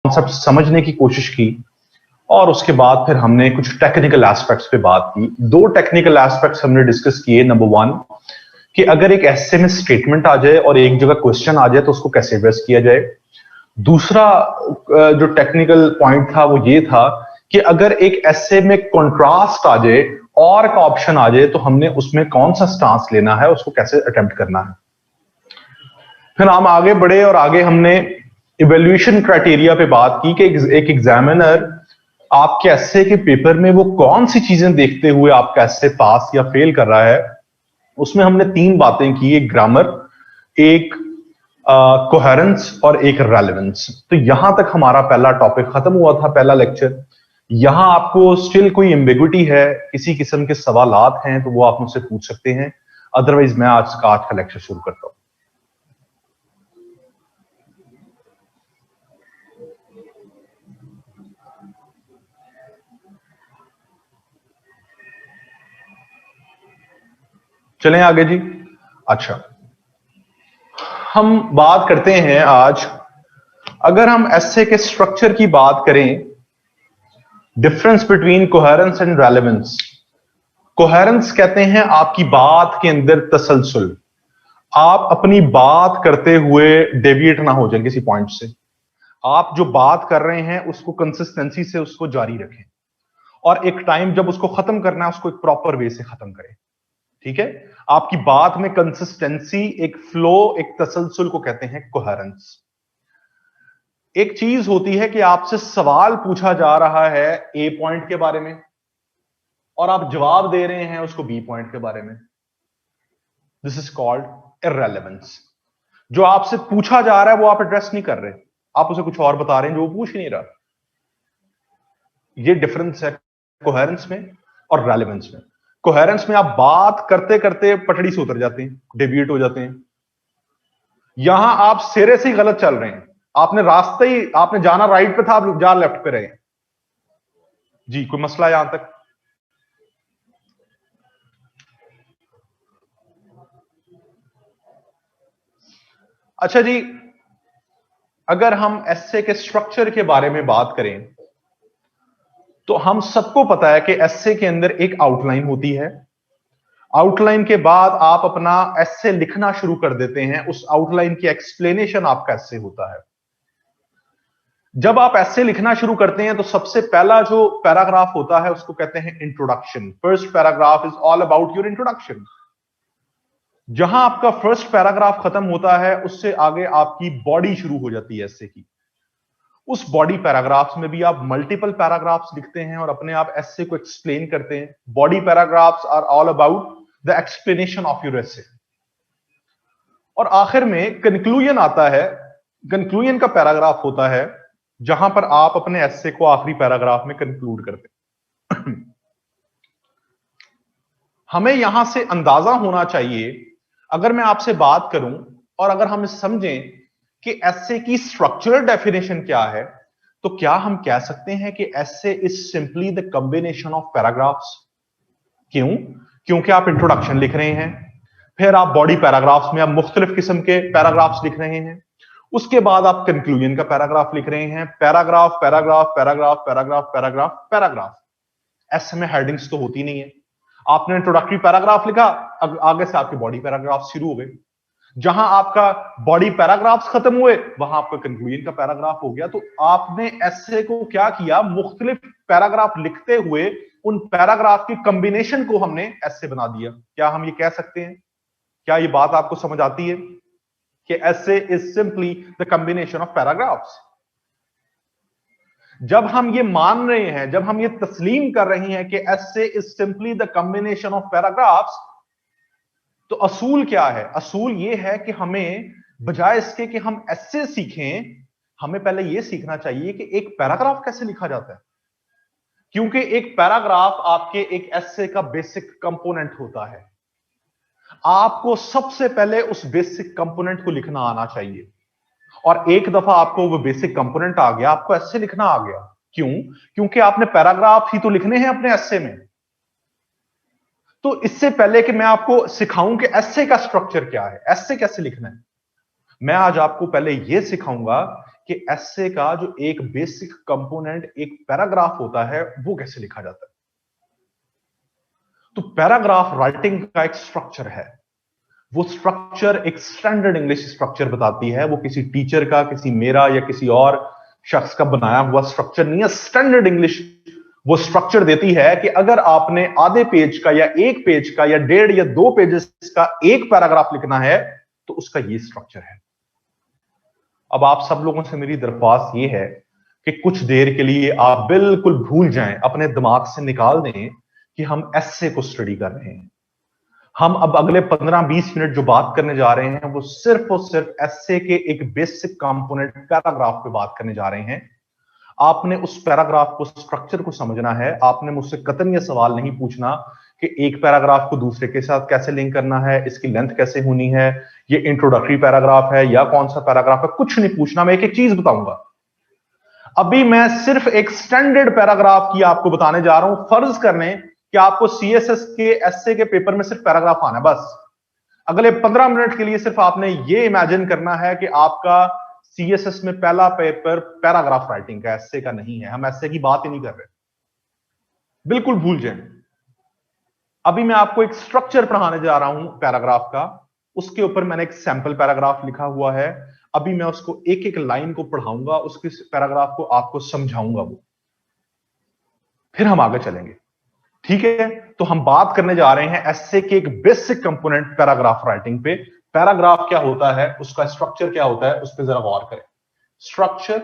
Concept समझने की कोशिश की और उसके बाद फिर हमने कुछ टेक्निकल एस्पेक्ट्स पे बात की। दो टेक्निकल एस्पेक्ट्स हमने डिस्कस किए। नंबर वन कि अगर एक एसे में स्टेटमेंट आ जाए और एक जगह क्वेश्चन आ जाए तो उसको कैसे एड्रेस किया जाए। दूसरा जो टेक्निकल पॉइंट था वो ये था कि अगर एक एसे में कॉन्ट्रास्ट आ जाए और का ऑप्शन आ जाए तो हमने उसमें कौन सा स्टांस लेना है, उसको कैसे अटेम्प्ट करना है। फिर हम आगे बढ़े और आगे हमने इवेल्युएशन क्राइटेरिया पे बात की कि एक एग्जामिनर आपके एसे के पेपर में वो कौन सी चीजें देखते हुए आपका एसे पास या फेल कर रहा है। उसमें हमने तीन बातें की, एक ग्रामर, एक कोहेरेंस और एक रेलेवेंस। तो यहां तक हमारा पहला टॉपिक खत्म हुआ था, पहला लेक्चर। यहां आपको स्टिल कोई एम्बिग्विटी है, किसी किस्म के सवालात हैं तो वो आप मुझसे पूछ सकते हैं, अदरवाइज मैं आज का लेक्चर शुरू करता हूं। चलें आगे जी। अच्छा, हम बात करते हैं आज, अगर हम एसे के स्ट्रक्चर की बात करें, difference between coherence and relevance. Coherence कहते हैं आपकी बात के अंदर तसलसल, आप अपनी बात करते हुए डेविएट ना हो जाए किसी पॉइंट से। आप जो बात कर रहे हैं उसको कंसिस्टेंसी से उसको जारी रखें और एक टाइम जब उसको खत्म करना है उसको एक प्रॉपर वे से खत्म करें। ठीक है, आपकी बात में कंसिस्टेंसी, एक फ्लो, एक तसलसल को कहते हैं कोहेरेंस। एक चीज होती है कि आपसे सवाल पूछा जा रहा है ए पॉइंट के बारे में और आप जवाब दे रहे हैं उसको बी पॉइंट के बारे में। This is called irrelevance. जो आपसे पूछा जा रहा है वो आप एड्रेस नहीं कर रहे, आप उसे कुछ और बता रहे हैं जो वो पूछ ही नहीं रहा। ये डिफरेंस है कोहेरेंस में और रेलेवेंस में। कोहेरेंस में आप बात करते करते पटड़ी से उतर जाते हैं, डेविएट हो जाते हैं। यहां आप सिरे से ही गलत चल रहे हैं, आपने रास्ते ही, आपने जाना राइट पे था, आप जा लेफ्ट पे रहे। जी, कोई मसला यहां तक? अच्छा जी, अगर हम एसे के स्ट्रक्चर के बारे में बात करें तो हम सबको पता है कि एसे के अंदर एक आउटलाइन होती है। आउटलाइन के बाद आप अपना एसे लिखना शुरू कर देते हैं, उस आउटलाइन की एक्सप्लेनेशन आपका एसे होता है। जब आप एसे लिखना शुरू करते हैं तो सबसे पहला जो पैराग्राफ होता है उसको कहते हैं introduction. First paragraph is all about your introduction. जहां आपका फर्स्ट पैराग्राफ खत्म होता है उससे आगे आपकी बॉडी शुरू हो जाती है एसे की। उस बॉडी पैराग्राफ्स में भी आप मल्टीपल पैराग्राफ्स लिखते हैं और अपने आप एसे को एक्सप्लेन करते हैं। Body paragraphs are all about the explanation of your essay. और आखिर में कंक्लूजन आता है। कंक्लूजन का पैराग्राफ होता है जहां पर आप अपने एसे को आखिरी पैराग्राफ में कंक्लूड करते हैं। हमें यहां से अंदाजा होना चाहिए, अगर मैं आपसे बात करूं और अगर हम समझें कि एसे की स्ट्रक्चरल डेफिनेशन क्या है, तो क्या हम कह सकते हैं कि essay is simply the combination of paragraphs. क्यों? क्योंकि आप इंट्रोडक्शन लिख रहे हैं, फिर आप बॉडी पैराग्राफ्स में आप मुख्तलिफ किस्म के पैराग्राफ्स लिख रहे हैं, उसके बाद आप कंक्लूजन का पैराग्राफ लिख रहे हैं। Paragraph paragraph paragraph paragraph paragraph paragraph. Essay में हेडिंग्स तो होती नहीं है। आपने इंट्रोडक्टरी पैराग्राफ लिखा, आगे से आपके बॉडी पैराग्राफ शुरू हो गए। जहां आपका बॉडी पैराग्राफ्स खत्म हुए वहां आपका कंक्लूजन का पैराग्राफ हो गया। तो आपने एसे को क्या किया, मुख्तलिफ पैराग्राफ लिखते हुए उन पैराग्राफ की कॉम्बिनेशन को हमने एसे बना दिया। क्या हम ये कह सकते हैं? क्या ये बात आपको समझ आती है कि essay is simply the combination of paragraphs? जब हम ये मान रहे हैं, जब हम ये तस्लीम कर रहे हैं कि essay is simply the combination of paragraphs, तो असूल क्या है? असूल ये है कि हमें बजाय इसके कि हम एसे सीखें, हमें पहले ये सीखना चाहिए कि एक पैराग्राफ कैसे लिखा जाता है। क्योंकि एक पैराग्राफ आपके एक एसे का बेसिक कंपोनेंट होता है। आपको सबसे पहले उस बेसिक कंपोनेंट को लिखना आना चाहिए और एक दफा आपको वो बेसिक कंपोनेंट आ गया, आपको एसे लिखना आ गया। क्यों? क्योंकि आपने पैराग्राफ ही तो लिखने हैं अपने एसे में। तो इससे पहले कि मैं आपको सिखाऊं कि एसे का स्ट्रक्चर क्या है, एसे कैसे लिखना है, मैं आज आपको पहले यह सिखाऊंगा कि एसे का जो एक बेसिक कंपोनेंट एक पैराग्राफ होता है वो कैसे लिखा जाता है। तो पैराग्राफ राइटिंग का एक स्ट्रक्चर है, वो स्ट्रक्चर एक स्टैंडर्ड इंग्लिश स्ट्रक्चर बताती है, वो किसी टीचर का, किसी मेरा या किसी और शख्स का बनाया हुआ स्ट्रक्चर नहीं है। स्टैंडर्ड इंग्लिश वो स्ट्रक्चर देती है कि अगर आपने आधे पेज का या एक पेज का या 1.5 या 2 पेजेस का एक पैराग्राफ लिखना है तो उसका ये स्ट्रक्चर है। अब आप सब लोगों से मेरी दरख्वास्त ये है कि कुछ देर के लिए आप बिल्कुल भूल जाएं, अपने दिमाग से निकाल दें कि हम एसे को स्टडी कर रहे हैं। हम अब अगले 15-20 मिनट जो बात करने जा रहे हैं वो सिर्फ और सिर्फ एसे के एक बेसिक कंपोनेंट पैराग्राफ पे बात करने जा रहे हैं। आपने उस पैराग्राफ को, स्ट्रक्चर को समझना है। आपने मुझसे कतई ये सवाल नहीं पूछना कि एक पैराग्राफ को दूसरे के साथ कैसे लिंक करना है, इसकी लेंथ कैसे होनी है, ये इंट्रोडक्टरी पैराग्राफ है या कौन सा पैराग्राफ है, कुछ नहीं पूछना। मैं एक एक चीज बताऊंगा। अभी मैं सिर्फ एक स्टैंडर्ड पैराग्राफ की आपको बताने जा रहा हूं। फर्ज करने कि आपको सीएसएस के एसए के पेपर में सिर्फ पैराग्राफ आना है, बस अगले 15 मिनट के लिए सिर्फ आपने ये इमेजिन करना है कि आपका सीएसएस में पहला पेपर पैराग्राफ राइटिंग का, एसए का नहीं है। हम एसए की बात ही नहीं कर रहे, बिल्कुल भूल जाएं। अभी मैं आपको एक स्ट्रक्चर पढ़ाने जा रहा हूं पैराग्राफ का, उसके ऊपर मैंने एक सैंपल पैराग्राफ लिखा हुआ है। अभी मैं उसको एक एक लाइन को पढ़ाऊंगा, उसके पैराग्राफ को आपको समझाऊंगा, वो फिर हम आगे चलेंगे। ठीक है, तो हम बात करने जा रहे हैं एसए के एक बेसिक कंपोनेंट पैराग्राफ राइटिंग पे। पैराग्राफ क्या होता है, उसका स्ट्रक्चर क्या होता है, उस पर जरा गौर करें। Structure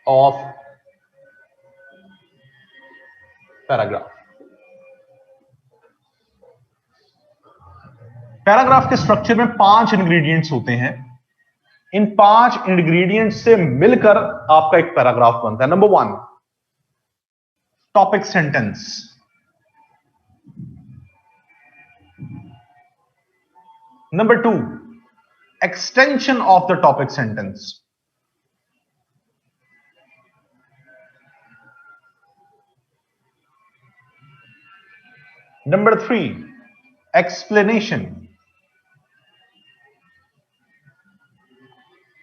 of paragraph. पैराग्राफ के स्ट्रक्चर में 5 इंग्रेडिएंट्स होते हैं। इन 5 इंग्रेडिएंट्स से मिलकर आपका एक पैराग्राफ बनता है। Number 1, topic sentence. Number 2, extension of the topic sentence. Number 3, explanation.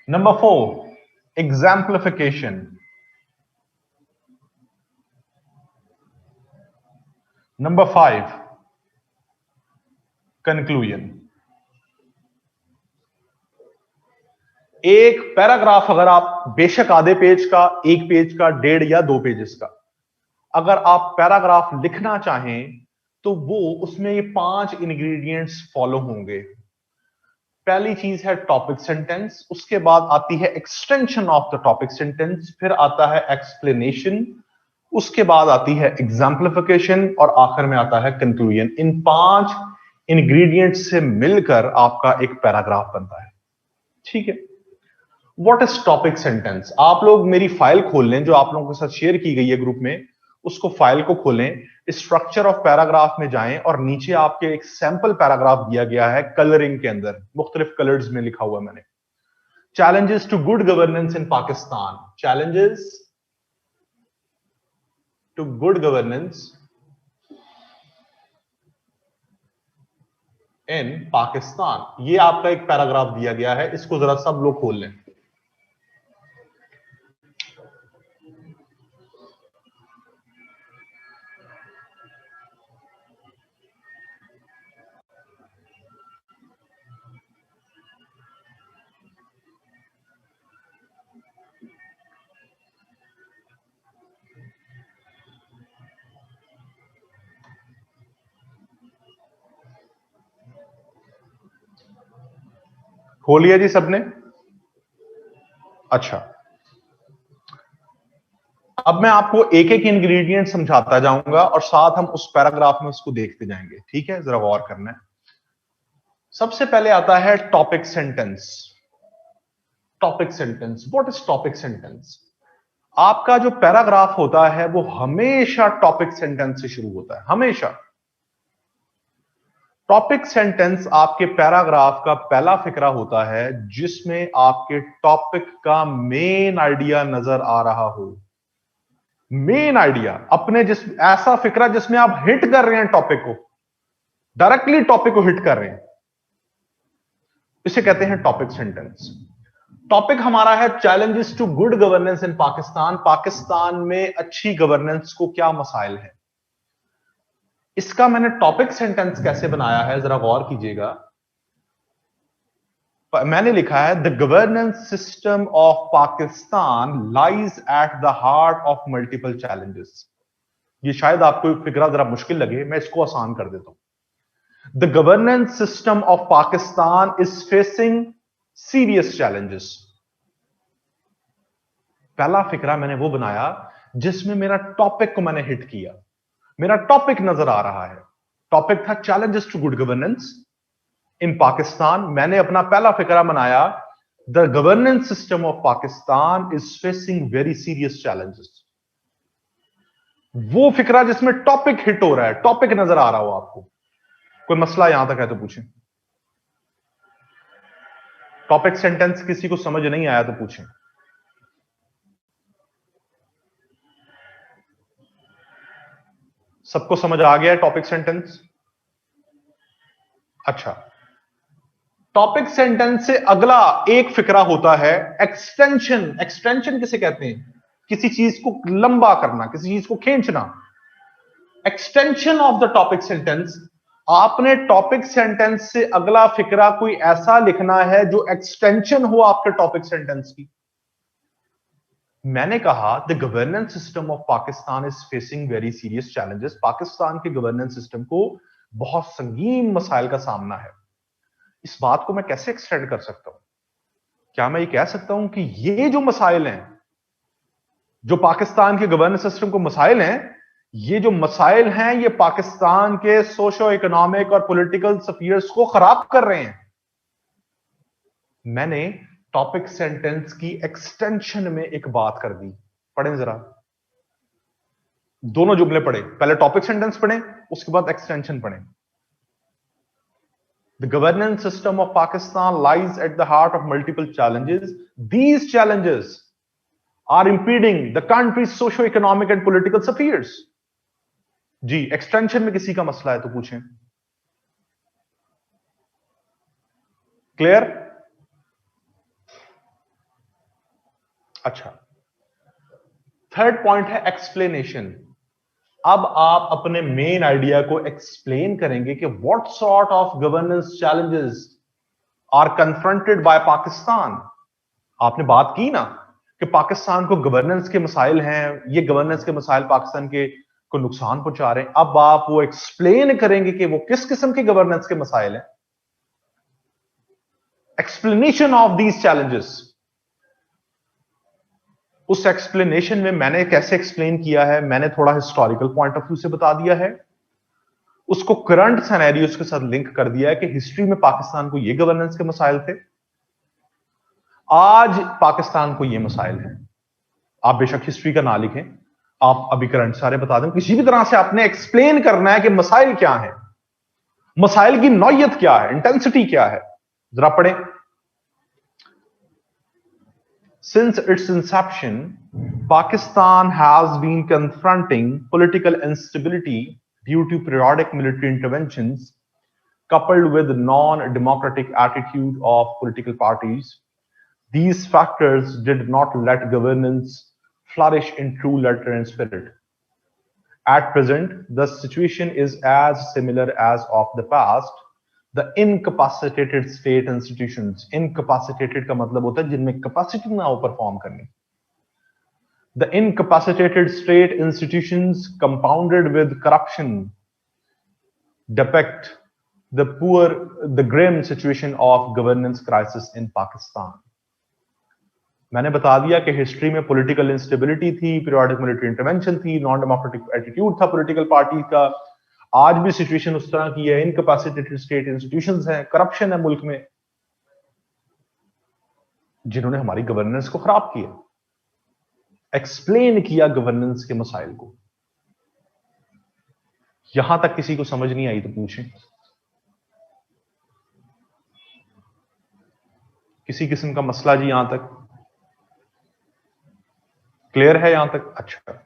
Number 4, exemplification. Number 5, conclusion. एक पैराग्राफ अगर आप, बेशक आधे पेज का, एक पेज का, 1.5 या 2 पेजेस का, अगर आप पैराग्राफ लिखना चाहें तो वो उसमें ये 5 इंग्रेडिएंट्स फॉलो होंगे। पहली चीज है टॉपिक सेंटेंस, उसके बाद आती है extension of the topic sentence, फिर आता है एक्सप्लेनेशन, उसके बाद आती है एग्जाम्पलिफिकेशन और आखिर में आता है कंक्लूजन। इन 5 इंग्रेडिएंट्स से मिलकर आपका एक पैराग्राफ बनता है। ठीक है, व्हाट इज टॉपिक सेंटेंस? आप लोग मेरी फाइल खोल लें जो आप लोगों के साथ शेयर की गई है ग्रुप में, उसको फाइल को खोलें, स्ट्रक्चर ऑफ पैराग्राफ में जाएं और नीचे आपके एक सैंपल पैराग्राफ दिया गया है कलरिंग के अंदर, मुख्तलिफ कलर्स में लिखा हुआ मैंने। Challenges to good governance in Pakistan. Challenges to good governance in Pakistan, ये आपका एक पैराग्राफ दिया गया है। इसको जरा सब लोग खोल लें। खोल लिया जी सबने? अच्छा, अब मैं आपको एक एक इंग्रेडिएंट समझाता जाऊंगा और साथ हम उस पैराग्राफ में उसको देखते जाएंगे। ठीक है, जरा गौर करना है। सबसे पहले आता है topic sentence. Topic sentence, what is topic sentence? आपका जो पैराग्राफ होता है वो हमेशा टॉपिक सेंटेंस से शुरू होता है, हमेशा। टॉपिक सेंटेंस आपके पैराग्राफ का पहला फिक्रा होता है जिसमें आपके टॉपिक का मेन आइडिया नजर आ रहा हो। मेन आइडिया, अपने जिस ऐसा फिक्रा जिसमें आप हिट कर रहे हैं टॉपिक को, डायरेक्टली टॉपिक को हिट कर रहे हैं, इसे कहते हैं टॉपिक सेंटेंस। टॉपिक हमारा है challenges to good governance in Pakistan. Pakistan में अच्छी गवर्नेंस को क्या मसाइल है। इसका मैंने टॉपिक सेंटेंस कैसे बनाया है जरा गौर कीजिएगा। मैंने लिखा है the governance system of Pakistan lies at the heart of multiple challenges. ये शायद आपको फिक्रा जरा मुश्किल लगे, मैं इसको आसान कर देता हूं। The governance system of Pakistan is facing serious challenges. पहला फिक्रा मैंने वो बनाया जिसमें मेरा टॉपिक को मैंने हिट किया। मेरा टॉपिक नजर आ रहा है, टॉपिक था challenges to good governance in Pakistan. मैंने अपना पहला फिक्रा बनाया the governance system of Pakistan is facing very serious challenges. वो फिक्रा जिसमें टॉपिक हिट हो रहा है, टॉपिक नजर आ रहा हो आपको। कोई मसला यहां तक है तो पूछें। टॉपिक सेंटेंस किसी को समझ नहीं आया तो पूछें। सबको समझ आ गया है टॉपिक सेंटेंस? अच्छा, टॉपिक सेंटेंस से अगला एक फिक्रा होता है एक्सटेंशन। एक्सटेंशन किसे कहते हैं? किसी चीज को लंबा करना, किसी चीज को खींचना। Extension of the topic sentence. आपने टॉपिक सेंटेंस से अगला फिक्रा कोई ऐसा लिखना है जो एक्सटेंशन हो आपके टॉपिक सेंटेंस की। मैंने कहा the governance system of Pakistan is facing very serious challenges. Pakistan के गवर्नेंस सिस्टम को बहुत संगीन मसाइल का सामना है। इस बात को मैं कैसे एक्सटेंड कर सकता हूं? क्या मैं ये कह सकता हूं कि ये जो मसाइल हैं, जो पाकिस्तान के गवर्नेंस सिस्टम को मसाइल हैं, ये जो मसाइल हैं ये पाकिस्तान के सोशो इकोनॉमिक और पॉलिटिकल अफेयर्स को खराब कर रहे हैं। मैंने टॉपिक सेंटेंस की एक्सटेंशन में एक बात कर दी। पढ़ें जरा, दोनों जुमले पढ़े। पहले टॉपिक सेंटेंस पढ़ें, उसके बाद एक्सटेंशन पढ़ें। The governance system of Pakistan lies at the heart of multiple challenges. These challenges are impeding the country's socio-economic and political affairs. जी, एक्सटेंशन में किसी का मसला है तो पूछें। क्लियर? अच्छा, थर्ड पॉइंट है एक्सप्लेनेशन। अब आप अपने मेन आइडिया को एक्सप्लेन करेंगे कि what sort of governance challenges are confronted by Pakistan. आपने बात की ना कि पाकिस्तान को गवर्नेंस के मसाइल हैं, ये गवर्नेंस के मसाइल पाकिस्तान के को नुकसान पहुंचा रहे हैं। अब आप वो एक्सप्लेन करेंगे कि वो किस किस्म के गवर्नेंस के मसाइल हैं। Explanation of these challenges. उस एक्सप्लेनेशन में मैंने कैसे एक्सप्लेन किया है, मैंने थोड़ा हिस्टोरिकल पॉइंट ऑफ व्यू से बता दिया है, उसको करंट सिनेरियोस के साथ लिंक कर दिया है कि हिस्ट्री में पाकिस्तान को ये गवर्नेंस के मसाइल थे, आज पाकिस्तान को ये मसाइल हैं। आप बेशक हिस्ट्री का ना लिखें, आप अभी करंट सारे बता दें। किसी भी तरह से आपने एक्सप्लेन करना है कि मसाइल क्या है, मसाइल की नौयत क्या है, इंटेंसिटी क्या है। जरा पढ़ें। Since its inception, Pakistan has been confronting political instability due to periodic military interventions, coupled with non-democratic attitude of political parties. These factors did not let governance flourish in true letter and spirit. At present, the situation is as similar as of the past. The incapacitated state institutions, incapacitated का मतलब होता है जिनमें capacity ना हो perform करने। The incapacitated state institutions compounded with corruption depict the grim situation of governance crisis in Pakistan. मैंने बता दिया कि हिस्ट्री में पॉलिटिकल इंस्टेबिलिटी थी, पीरियोडिक मिलिट्री इंटरवेंशन थी, नॉन डेमोक्रेटिक एटीट्यूड था पॉलिटिकल पार्टी का। आज भी सिचुएशन उस तरह की है, इनकैपेसिटेटेड स्टेट इंस्टीट्यूशंस हैं, करप्शन है मुल्क में, जिन्होंने हमारी गवर्नेंस को खराब किया। एक्सप्लेन किया गवर्नेंस के मसाइल को। यहां तक किसी को समझ नहीं आई तो पूछें। किसी किस्म का मसला जी यहां तक क्लियर है? यहां तक अच्छा।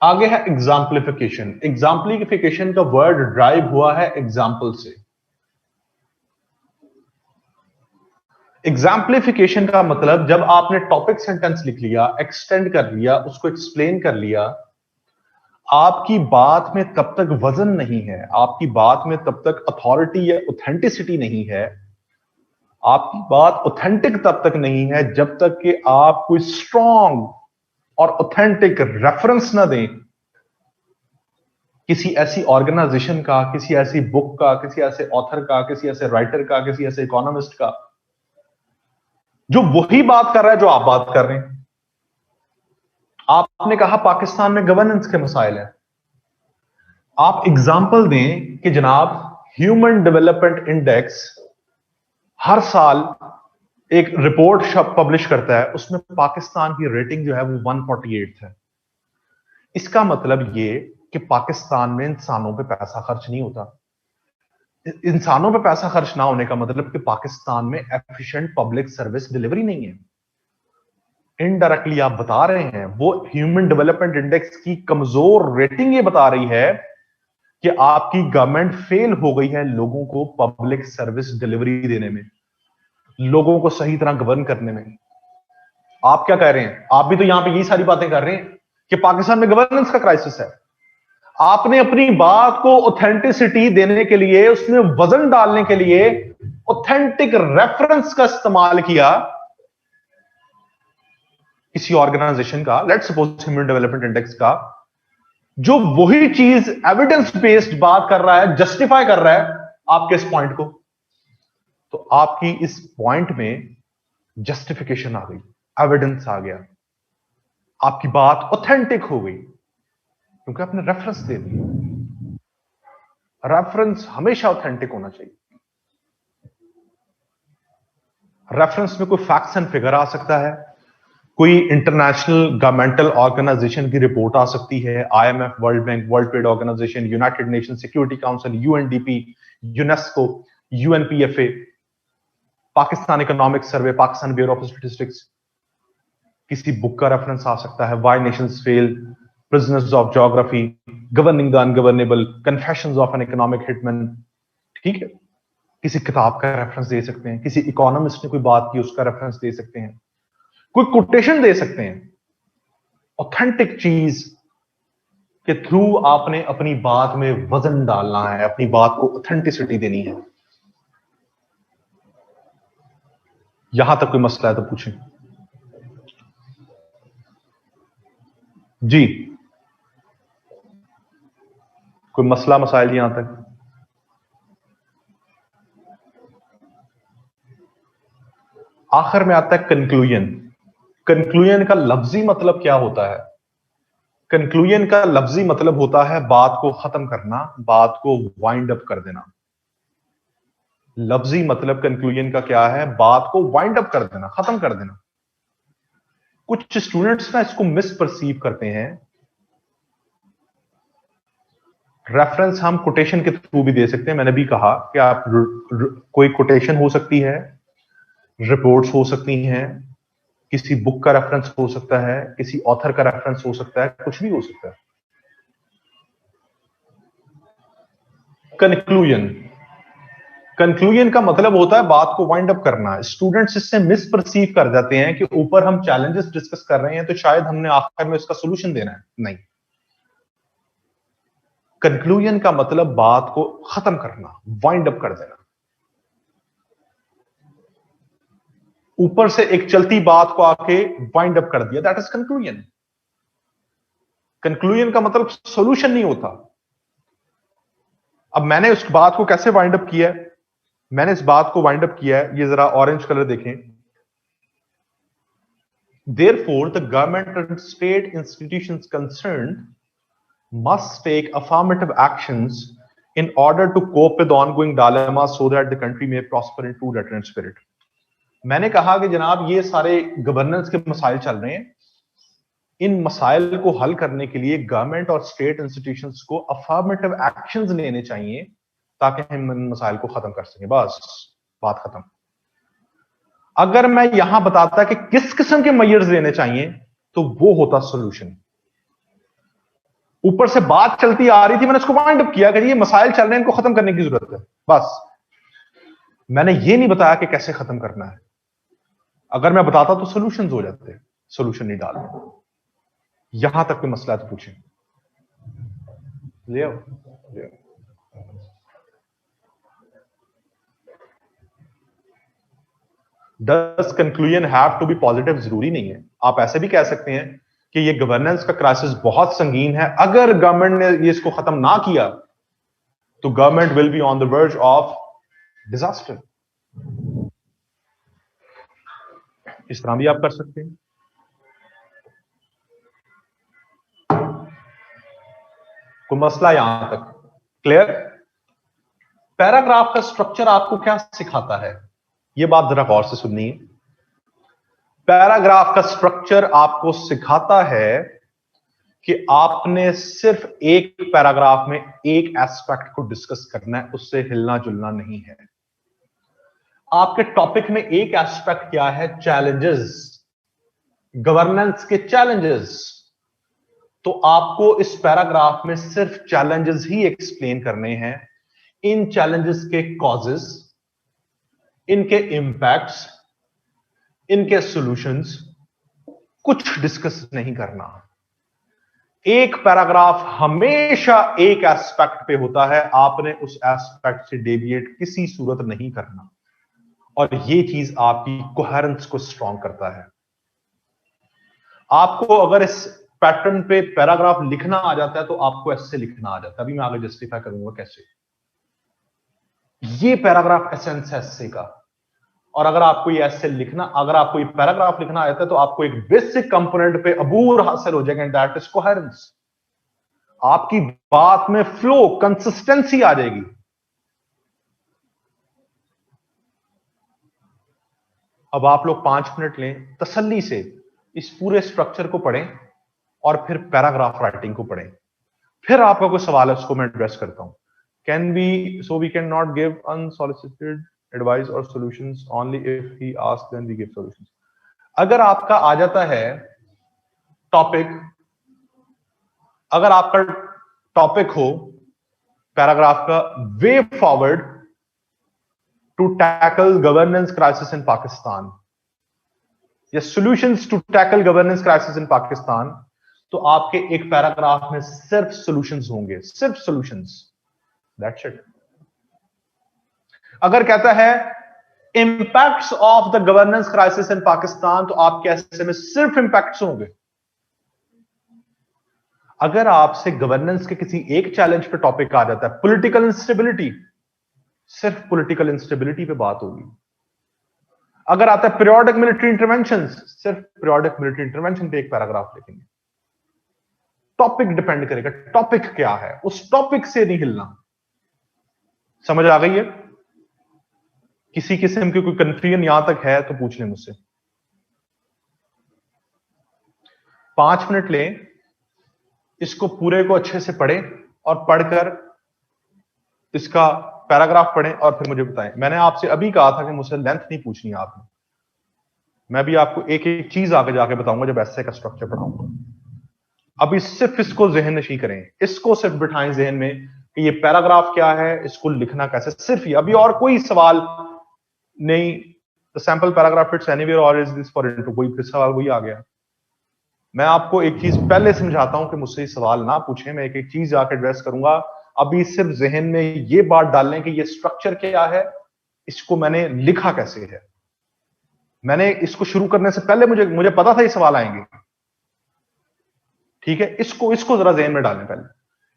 आगे है एग्जाम्पलिफिकेशन। एग्जाम्पलिफिकेशन का वर्ड ड्राइव हुआ है एग्जाम्पल से। एग्जाम्पलिफिकेशन का मतलब जब आपने टॉपिक सेंटेंस लिख लिया, एक्सटेंड कर लिया, उसको एक्सप्लेन कर लिया, आपकी बात में तब तक वजन नहीं है, आपकी बात में तब तक अथॉरिटी या ऑथेंटिसिटी नहीं है, आपकी बात ऑथेंटिक तब तक नहीं है जब तक कि आप कोई स्ट्रॉन्ग और ऑथेंटिक रेफरेंस ना दें किसी ऐसी ऑर्गेनाइजेशन का, किसी ऐसी बुक का, किसी ऐसे ऑथर का, किसी ऐसे राइटर का, किसी ऐसे इकोनॉमिस्ट का जो वही बात कर रहा है जो आप बात कर रहे हैं। आपने कहा पाकिस्तान में गवर्नेंस के मसाइल हैं, आप एग्जाम्पल दें कि जनाब ह्यूमन डेवलपमेंट इंडेक्स हर साल एक रिपोर्ट पब्लिश करता है, उसमें पाकिस्तान की रेटिंग जो है वो 148 है। इसका मतलब ये कि पाकिस्तान में इंसानों पे पैसा खर्च नहीं होता। इंसानों पे पैसा खर्च ना होने का मतलब कि पाकिस्तान में एफिशिएंट पब्लिक सर्विस डिलीवरी नहीं है। इनडायरेक्टली आप बता रहे हैं, वो ह्यूमन डेवलपमेंट इंडेक्स की कमजोर रेटिंग ये बता रही है कि आपकी गवर्नमेंट फेल हो गई है लोगों को पब्लिक सर्विस डिलीवरी देने में, लोगों को सही तरह गवर्न करने में। आप क्या कह रहे हैं? आप भी तो यहां पे यही सारी बातें कर रहे हैं कि पाकिस्तान में गवर्नेंस का क्राइसिस है। आपने अपनी बात को ऑथेंटिसिटी देने के लिए, उसमें वजन डालने के लिए ऑथेंटिक रेफरेंस का इस्तेमाल किया किसी ऑर्गेनाइजेशन का, let's suppose human development index का, जो वही चीज एविडेंस बेस्ड बात कर रहा है, जस्टिफाई कर रहा है आपके इस पॉइंट को। तो आपकी इस पॉइंट में जस्टिफिकेशन आ गई, एविडेंस आ गया, आपकी बात ऑथेंटिक हो गई क्योंकि आपने रेफरेंस दे दिया। रेफरेंस हमेशा ऑथेंटिक होना चाहिए। रेफरेंस में कोई फैक्ट्स एंड फिगर आ सकता है, कोई इंटरनेशनल गवर्नमेंटल ऑर्गेनाइजेशन की रिपोर्ट आ सकती है, IMF, World Bank, World Trade Organization, United Nation Security Council, UNDP, UNESCO, UNPFA, Pakistan economic survey, Pakistan bureau of statistics, किसी बुक का रेफरेंस आ सकता है, why nations fail, prisoners of geography, governing the ungovernable, confessions of an economic hitman. ठीक है, किसी किताब का रेफरेंस दे सकते हैं, किसी इकोनॉमिस्ट ने कोई बात की उसका रेफरेंस दे सकते हैं, कोई कोटेशन दे सकते हैं। ऑथेंटिक चीज के थ्रू आपने अपनी बात में वजन डालना है, अपनी बात को ऑथेंटिसिटी देनी है। यहां तक कोई मसला है तो पूछें जी, कोई मसला मसाइल यहां तक? आखिर में आता है कंक्लूजन। कंक्लूजन का लफ्जी मतलब क्या होता है? कंक्लूजन का लफ्जी मतलब होता है बात को खत्म करना, बात को वाइंड अप कर देना। लफ्जी मतलब कंक्लूजन का क्या है? बात को वाइंड अप कर देना, खत्म कर देना। कुछ स्टूडेंट्स ना इसको मिस परसीव करते हैं। रेफरेंस हम कोटेशन के थ्रू भी दे सकते हैं, मैंने भी कहा कि आप कोई कोटेशन हो सकती है, रिपोर्ट्स हो सकती हैं, किसी बुक का रेफरेंस हो सकता है, किसी ऑथर का रेफरेंस हो सकता है, कुछ भी हो सकता है। कंक्लूजन, कंक्लूजन का मतलब होता है बात को वाइंड अप करना। स्टूडेंट्स इससे मिस परसीव कर जाते हैं कि ऊपर हम चैलेंजेस डिस्कस कर रहे हैं तो शायद हमने आखिर में इसका सोल्यूशन देना है। नहीं, कंक्लूजन का मतलब बात को खत्म करना, वाइंड अप कर देना। ऊपर से एक चलती बात को आके वाइंड अप कर दिया, दैट इज कंक्लूजन। कंक्लूजन का मतलब सोल्यूशन नहीं होता। अब मैंने उस बात को कैसे वाइंड अप किया है? मैंने इस बात को वाइंड अप किया है, ये जरा ऑरेंज कलर देखें। Therefore, the government and state institutions concerned must take affirmative actions in order to cope with ongoing dilemmas so that the country may prosper in true letter and spirit. मैंने कहा कि जनाब ये सारे governance के मसाइल चल रहे हैं, इन मसाइल को हल करने के लिए गवर्नमेंट और स्टेट इंस्टीट्यूशंस को अफर्मेटिव एक्शंस लेने चाहिए ताकि हम इन मसाइल को खत्म कर सकें। बस बात खत्म। अगर मैं यहां बताता कि किस किस्म के मेजर्स लेने चाहिए तो वो होता सोल्यूशन। ऊपर से बात चलती आ रही थी, मैंने उसको वाइंड अप किया कि ये मसाइल चल रहे हैं, इनको खत्म करने की जरूरत है। बस मैंने ये नहीं बताया कि कैसे खत्म करना है। अगर मैं बताता तो सॉल्यूशंस हो जाते, सॉल्यूशन नहीं डाल रहे। यहां तक कोई मसला है तो पूछें। ले आओ, ले आओ। Does conclusion have to be positive? जरूरी नहीं है। आप ऐसे भी कह सकते हैं कि ये गवर्नेंस का क्राइसिस बहुत संगीन है, अगर गवर्नमेंट ने ये इसको खत्म ना किया तो government will be on the verge of disaster. इस तरह भी आप कर सकते हैं। कोई मसला यहां तक क्लियर? पैराग्राफ का स्ट्रक्चर आपको क्या सिखाता है, यह बात जरा गौर से सुननी है। पैराग्राफ का स्ट्रक्चर आपको सिखाता है कि आपने सिर्फ एक पैराग्राफ में एक एस्पेक्ट को डिस्कस करना है, उससे हिलना जुलना नहीं है। आपके टॉपिक में एक एस्पेक्ट क्या है? चैलेंजेस, गवर्नेंस के चैलेंजेस। तो आपको इस पैराग्राफ में सिर्फ चैलेंजेस ही एक्सप्लेन करने हैं, इन चैलेंजेस के कॉजेस, इनके इंपैक्ट्स, इनके सॉल्यूशंस कुछ डिस्कस नहीं करना। एक पैराग्राफ हमेशा एक एस्पेक्ट पे होता है, आपने उस एस्पेक्ट से डेविएट किसी सूरत नहीं करना, और ये चीज आपकी कोहेरेंस को स्ट्रॉन्ग करता है। आपको अगर इस पैटर्न पे पैराग्राफ लिखना आ जाता है तो आपको ऐसे लिखना आ जाता है। अभी मैं आगे जस्टिफाई करूंगा कैसे। ये पैराग्राफ एसेंस है एस्से का। और अगर आपको ये एस्से लिखना, अगर आपको ये पैराग्राफ लिखना आ जाता है तो आपको एक बेसिक कंपोनेंट पे अबूर हासिल हो जाएगा, एंड दैट इज कोहेरेंस। आपकी बात में फ्लो, कंसिस्टेंसी आ जाएगी। अब आप लोग 5 मिनट लें, तसल्ली से इस पूरे स्ट्रक्चर को पढ़ें और फिर पैराग्राफ राइटिंग को पढ़ें। फिर आपका कोई सवाल है उसको मैं एड्रेस करता हूं। Can we, so we can not give unsolicited advice और solutions, only if he asks then we give solutions. अगर आपका आ जाता है टॉपिक, अगर आपका टॉपिक हो पैराग्राफ का, way forward to tackle governance crisis in Pakistan या solutions to tackle governance crisis in Pakistan, तो आपके एक पैराग्राफ में सिर्फ सॉल्यूशंस होंगे, सिर्फ सॉल्यूशंस, दैट्स इट। अगर कहता है impacts of the governance crisis in Pakistan, तो आपके ऐसे में सिर्फ इंपैक्ट्स होंगे। अगर आपसे गवर्नेंस के किसी एक चैलेंज पे टॉपिक आ जाता है, पॉलिटिकल इंस्टेबिलिटी, सिर्फ पॉलिटिकल इंस्टेबिलिटी पे बात होगी। अगर आता है पीरियोडिक मिलिट्री इंटरवेंशन, सिर्फ पीरियोडिक मिलिट्री इंटरवेंशन पे एक पैराग्राफ लिखेंगे। टॉपिक डिपेंड करेगा, टॉपिक क्या है, उस टॉपिक से नहीं हिलना। समझ आ गई है? किसी किस्म की कोई कंफ्यूजन यहां तक है तो पूछ लें मुझसे। 5 मिनट लें, इसको पूरे को अच्छे से पढ़ें और पढ़कर इसका पैराग्राफ पढ़ें और फिर मुझे बताएं। मैंने आपसे अभी कहा था कि मुझसे लेंथ नहीं पूछनी है आपने। मैं भी आपको एक एक चीज आगे जाके बताऊंगा जब ऐसे का स्ट्रक्चर पढ़ाऊंगा। अभी सिर्फ इसको जहन नशी करें, इसको सिर्फ बिठाएं जहन में कि ये पैराग्राफ क्या है, इसको लिखना कैसे, सिर्फ ये। अभी और कोई सवाल नहीं। The sample paragraph fits anywhere और इज दिस फॉर इंटरव्यू, कोई फिर सवाल वही आ गया। मैं आपको एक चीज पहले समझाता हूं कि मुझसे सवाल ना पूछें, मैं एक एक चीज आके एड्रेस करूंगा। अभी सिर्फ जहन में ये बात डाल लें कि ये स्ट्रक्चर क्या है, इसको मैंने लिखा कैसे है। मैंने इसको शुरू करने से पहले मुझे मुझे पता था ये सवाल आएंगे। ठीक है, इसको इसको जरा जहन में डालें पहले।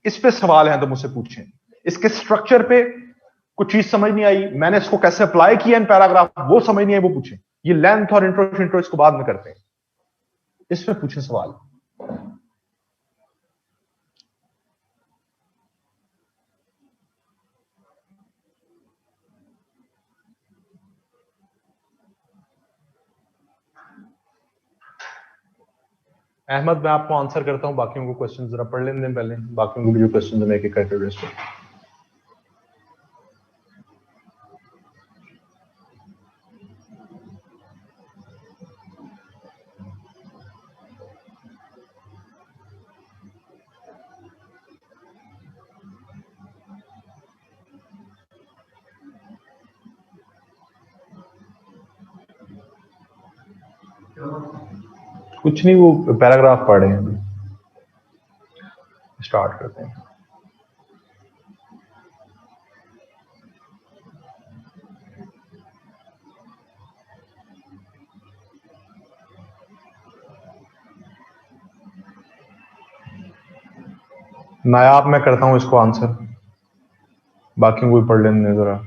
इस पे सवाल है तो मुझसे पूछें। इसके स्ट्रक्चर पे कुछ चीज समझ नहीं आई, मैंने इसको कैसे अप्लाई किया इन पैराग्राफ, वो समझ नहीं आई, वो पूछें। ये लेंथ और इंट्रो इसको बाद में करते हैं, इसमें पूछें सवाल। अहमद, मैं आपको आंसर करता हूं, बाकियों को क्वेश्चन जरा पढ़ लेने दें पहले, बाकियों को भी जो क्वेश्चन मैं एक एक करके एड्रेस करूं। कुछ नहीं, वो पैराग्राफ पढ़े हैं, स्टार्ट करते हैं। नायाब मैं करता हूं इसको आंसर, बाकी वो पढ़ लेने जरा।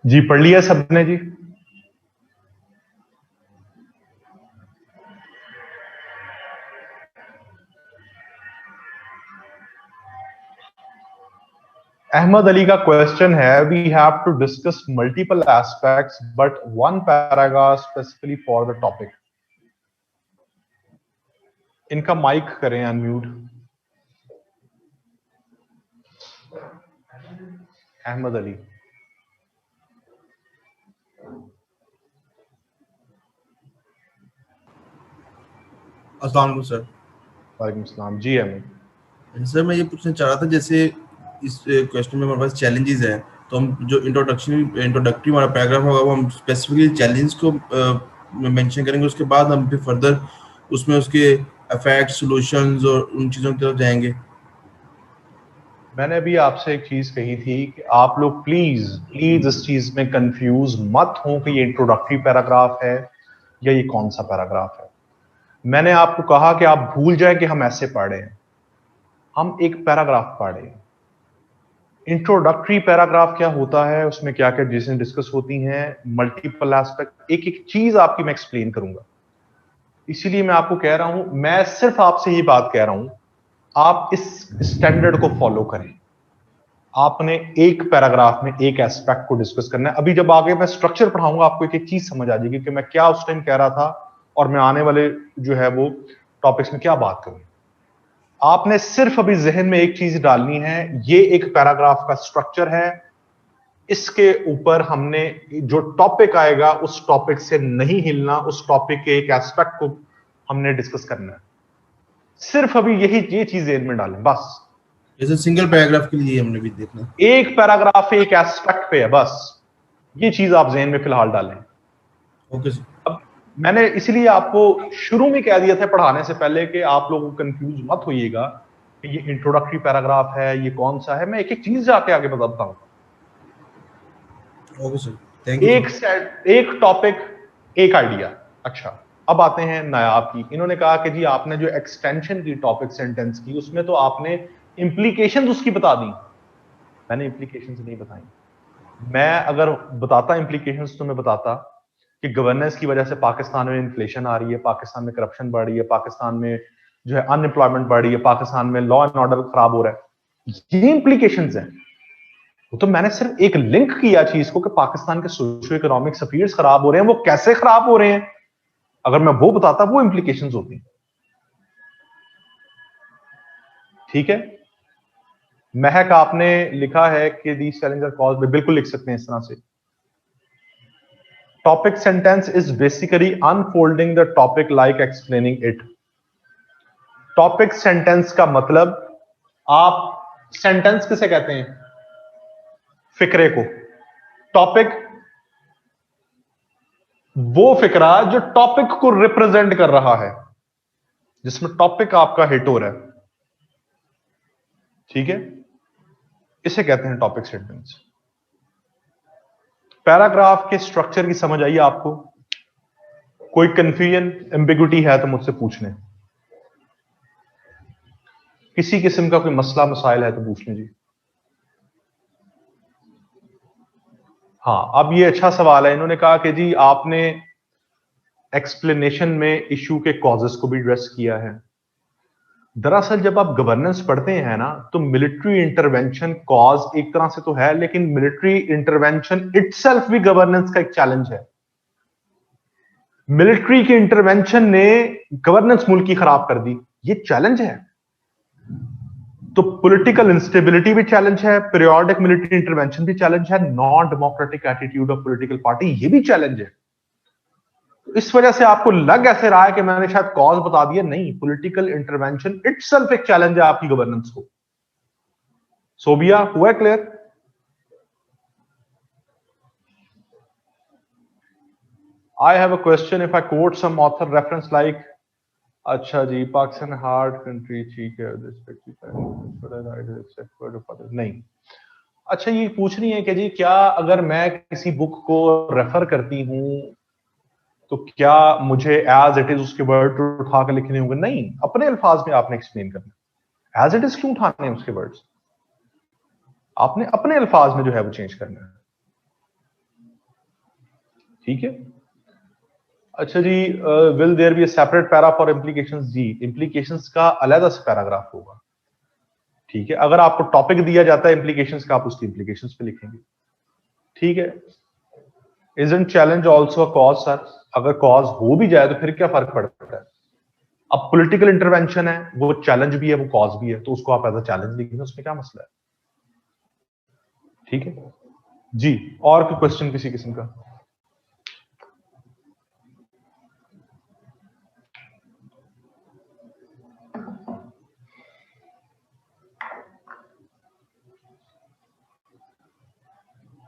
जी पढ़ लिया सबने जी? अहमद अली का क्वेश्चन है, we have to discuss multiple aspects but one paragraph specifically for the topic. इनका माइक करें अनम्यूट। अहमद अली। अस्सलाम वालेकुम सर। वालेकुम सलाम जी अहमद। सर मैं ये पूछना चाह रहा था, जैसे इस क्वेश्चन में हमारे पास चैलेंजेस हैं, तो हम जो इंट्रोडक्टरी हमारा पैराग्राफ होगा वो हम स्पेसिफिकली चैलेंज को मेंशन करेंगे, उसके बाद हम फिर फर्दर उसमें उसके इफेक्ट, सॉल्यूशंस और उन चीज़ों की तरफ जाएंगे। मैंने अभी आपसे एक चीज कही थी कि आप लोग प्लीज प्लीज इस चीज में कंफ्यूज मत हो कि ये इंट्रोडक्टरी पैराग्राफ है या ये कौन सा पैराग्राफ है। मैंने आपको कहा कि आप भूल जाए कि हम ऐसे पढ़े हैं, हम एक पैराग्राफ पढ़े। इंट्रोडक्टरी पैराग्राफ क्या होता है, उसमें क्या क्या चीजें डिस्कस होती हैं, मल्टीपल एस्पेक्ट, एक एक चीज आपकी मैं एक्सप्लेन करूंगा। इसीलिए मैं आपको कह रहा हूं, मैं सिर्फ आपसे ये बात कह रहा हूं, आप इस स्टैंडर्ड को फॉलो करें। आपने एक पैराग्राफ में एक एस्पेक्ट को डिस्कस करना है। अभी जब आगे मैं स्ट्रक्चर पढ़ाऊंगा आपको एक एक चीज समझ आ जाएगी कि मैं क्या उस टाइम कह रहा था और मैं आने वाले जो है वो टॉपिक्स में क्या बात करूं। आपने सिर्फ अभी जहन में एक चीज डालनी है, ये एक पैराग्राफ का स्ट्रक्चर है, इसके ऊपर हमने जो टॉपिक आएगा उस टॉपिक से नहीं हिलना, उस टॉपिक के एक एस्पेक्ट को हमने डिस्कस करना है। सिर्फ अभी ये चीज जहन में डालें बस। जैसे सिंगल पैराग्राफ के लिए हमने भी देखना, एक पैराग्राफ एक एस्पेक्ट पे है बस, ये चीज आप जहन में फिलहाल डालें। Okay sir. अब मैंने इसलिए आपको शुरू में कह दिया था पढ़ाने से पहले कि आप लोग कंफ्यूज मत होइएगा कि ये इंट्रोडक्टरी पैराग्राफ है, ये कौन सा है। मैं एक एक चीज जाके आगे बताता हूं। Okay sir, thank you. एक टॉपिक, एक आइडिया। अच्छा, अब आते हैं नायाब की। इन्होंने कहा कि जी आपने जो एक्सटेंशन की टॉपिक सेंटेंस की, उसमें तो आपने इंप्लीकेशंस उसकी बता दी। मैंने इंप्लीकेशंस नहीं बताई। मैं अगर बताता इंप्लीकेशंस तो मैं बताता कि गवर्नेंस की वजह से पाकिस्तान में इन्फ्लेशन आ रही है, पाकिस्तान में करप्शन बढ़ रही है, पाकिस्तान में जो है अनएम्प्लॉयमेंट बढ़ रही है, पाकिस्तान में लॉ एंड ऑर्डर खराब हो रहा है। ये इंप्लीकेशंस हैं। तो मैंने सिर्फ एक लिंक किया चीज को कि पाकिस्तान के सोशो इकोनॉमिक अफेयर्स खराब हो रहे हैं। वो कैसे खराब हो रहे हैं, अगर मैं वो बताता, वो इंप्लीकेशंस होती। ठीक है। महक आपने लिखा है कि दीस चैलेंजर कॉज, बिल्कुल लिख सकते हैं इस तरह से। Topic sentence is basically unfolding the topic like explaining it. Topic sentence का मतलब, आप सेंटेंस किसे कहते हैं? फिक्रे को। टॉपिक वो फिक्रा जो टॉपिक को रिप्रेजेंट कर रहा है, जिसमें टॉपिक आपका हिट हो रहा है। ठीक है, इसे कहते हैं टॉपिक सेंटेंस। पैराग्राफ के स्ट्रक्चर की समझ आई आपको? कोई कंफ्यूजन, एम्बिगुइटी है तो मुझसे पूछ लें। किसी किस्म का कोई मसला मसाइल है तो पूछ लें जी। हाँ, अब ये अच्छा सवाल है। इन्होंने कहा कि जी आपने एक्सप्लेनेशन में इशू के कॉजेस को भी एड्रेस किया है। दरअसल जब आप गवर्नेंस पढ़ते हैं ना, तो मिलिट्री इंटरवेंशन कॉज एक तरह से तो है, लेकिन मिलिट्री इंटरवेंशन इटसेल्फ भी गवर्नेंस का एक चैलेंज है। मिलिट्री के इंटरवेंशन ने गवर्नेंस मुल्क की खराब कर दी, ये चैलेंज है। तो पॉलिटिकल इंस्टेबिलिटी भी चैलेंज है, पीरियोडिक मिलिट्री इंटरवेंशन भी चैलेंज है, non democratic attitude of political party ये भी चैलेंज है। इस वजह से आपको लग ऐसे रहा है कि मैंने शायद कॉज बता दिया, नहीं, पॉलिटिकल इंटरवेंशन इटसेल्फ एक चैलेंज है आपकी गवर्नेंस को। सोबिया, हुआ clear? I have a question. If I quote some author reference like, अच्छा जी, पाकिस्तान हार्ड कंट्री, ठीक है, नहीं। अच्छा, ये पूछ रही है कि जी क्या अगर मैं किसी बुक को रेफर करती हूं तो क्या मुझे एज इट इज उसके वर्ड उठा कर लिखने होंगे? नहीं, अपने अल्फाज में आपने एक्सप्लेन करना। एज इट इज क्यों उठाने हैं उसके वर्ड्स? आपने अपने अल्फाज में जो है वो चेंज करना है। ठीक है। अच्छा जी, will there be a separate para for implications? जी, इम्प्लीकेशंस का अलग से पैराग्राफ होगा। ठीक है, अगर आपको टॉपिक दिया जाता है इम्प्लीकेशंस का, आप उसकी इम्प्लीकेशंस पे लिखेंगे। ठीक है। Isn't challenge also a cause? Sir, अगर कॉज हो भी जाए तो फिर क्या फर्क पड़ता है? अब पॉलिटिकल इंटरवेंशन है, वो चैलेंज भी है, वो कॉज भी है, तो उसको आप एज अ चैलेंज लिखेंगे, उसमें क्या मसला है? ठीक है जी। और कोई क्वेश्चन किसी किस्म का?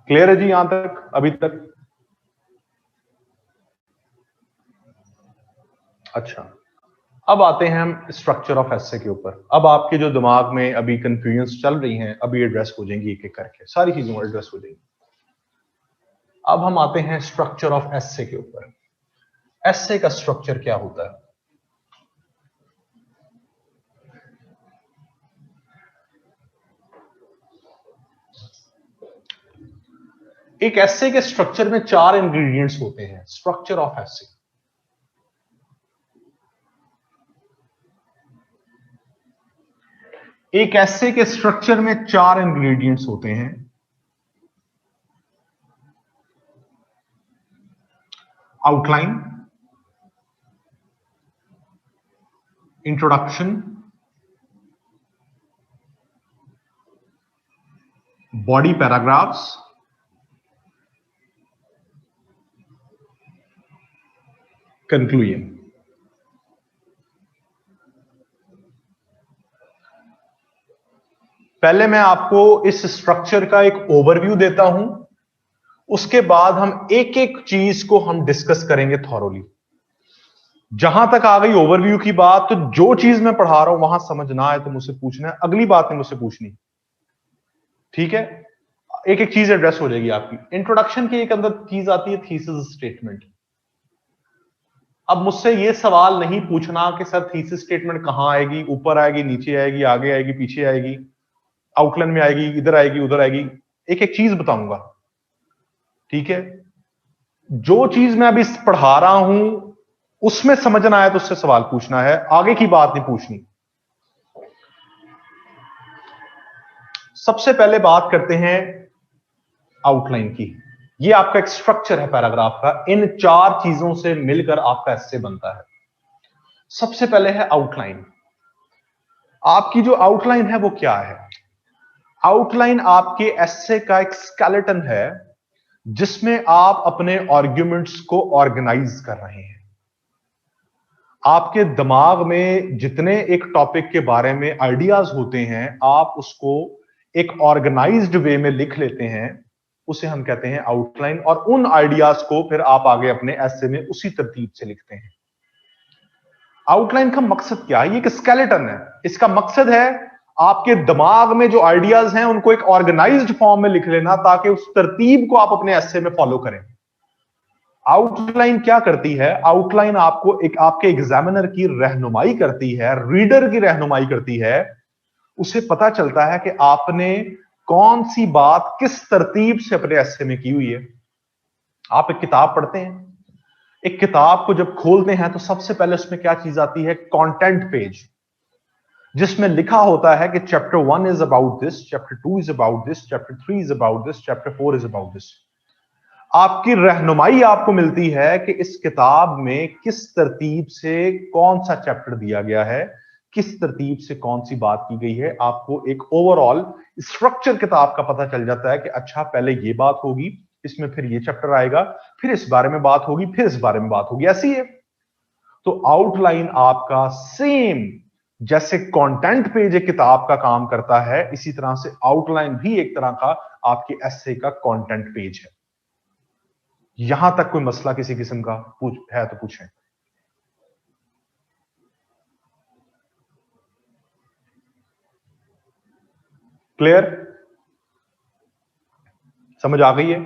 क्लियर है जी यहां तक, अभी तक? अच्छा, अब आते हैं हम स्ट्रक्चर ऑफ एसे के ऊपर। अब आपके जो दिमाग में अभी कंफ्यूजन चल रही हैं, अभी एड्रेस हो जाएंगी एक एक करके, सारी चीजों एड्रेस हो जाएंगी। अब हम आते हैं स्ट्रक्चर ऑफ एसे के ऊपर। एसे का स्ट्रक्चर क्या होता है? एक एसे के स्ट्रक्चर में 4 इंग्रेडिएंट्स होते हैं। स्ट्रक्चर ऑफ एसे, एक एसे के स्ट्रक्चर में 4 इंग्रेडिएंट्स होते हैं। Outline, introduction, body paragraphs, conclusion. पहले मैं आपको इस स्ट्रक्चर का एक ओवरव्यू देता हूं, उसके बाद हम एक एक चीज को हम डिस्कस करेंगे थॉरोली। जहां तक आ गई ओवरव्यू की बात, तो जो चीज मैं पढ़ा रहा हूं वहां समझ ना आए तो मुझसे पूछना है, अगली बात नहीं मुझसे पूछनी। ठीक है, एक एक चीज एड्रेस हो जाएगी आपकी। इंट्रोडक्शन की एक अंदर चीज आती है थीसिस स्टेटमेंट। अब मुझसे ये सवाल नहीं पूछना कि सर थीसिस स्टेटमेंट कहां आएगी, ऊपर आएगी, नीचे आएगी, आगे आएगी, पीछे आएगी, आउटलाइन में आएगी, इधर आएगी, उधर आएगी। एक एक चीज बताऊंगा। ठीक है, जो चीज मैं अभी पढ़ा रहा हूं उसमें समझना आया तो उससे सवाल पूछना है, आगे की बात नहीं पूछनी। सबसे पहले बात करते हैं आउटलाइन की। ये आपका एक स्ट्रक्चर है पैराग्राफ का, इन 4 चीजों से मिलकर आपका एसे बनता है। सबसे पहले है आउटलाइन। आपकी जो आउटलाइन है वो क्या है? आउटलाइन आपके एसे का एक स्केलेटन है जिसमें आप अपने आर्ग्यूमेंट्स को ऑर्गेनाइज कर रहे हैं। आपके दिमाग में जितने एक टॉपिक के बारे में आइडियाज होते हैं, आप उसको एक ऑर्गेनाइज्ड वे में लिख लेते हैं, उसे हम कहते हैं आउटलाइन। और उन आइडियाज को फिर आप आगे अपने एसे में उसी तरतीब से लिखते हैं। आउटलाइन का मकसद क्या है? ये एक स्केलेटन है। इसका मकसद है आपके दिमाग में जो आइडियाज हैं उनको एक ऑर्गेनाइज्ड फॉर्म में लिख लेना, ताकि उस तरतीब को आप अपने एसे में फॉलो करें। आउटलाइन क्या करती है? आउटलाइन आपको एक आपके एग्जामिनर की रहनुमाई करती है, रीडर की रहनुमाई करती है। उसे पता चलता है कि आपने कौन सी बात किस तरतीब से अपने एसे में की हुई है। आप एक किताब पढ़ते हैं, एक किताब को जब खोलते हैं तो सबसे पहले उसमें क्या चीज आती है? कंटेंट पेज, जिसमें लिखा होता है कि chapter 1 is about this, chapter 2 is about this, chapter 3 is about this, chapter 4 is about this. आपकी रहनुमाई आपको मिलती है कि इस किताब में किस तरतीब से कौन सा चैप्टर दिया गया है, किस तरतीब से कौन सी बात की गई है, आपको एक ओवरऑल स्ट्रक्चर किताब का पता चल जाता है कि अच्छा पहले ये बात होगी, इसमें फिर ये चैप्टर आएगा, फिर इस बारे में बात होगी, फिर इस बारे में बात होगी, ऐसी है। तो आउटलाइन आपका सेम जैसे कंटेंट पेज एक किताब का काम करता है, इसी तरह से आउटलाइन भी एक तरह का आपके एसे का कंटेंट पेज है। यहां तक कोई मसला किसी किस्म का है तो पूछें। क्लियर? समझ आ गई है?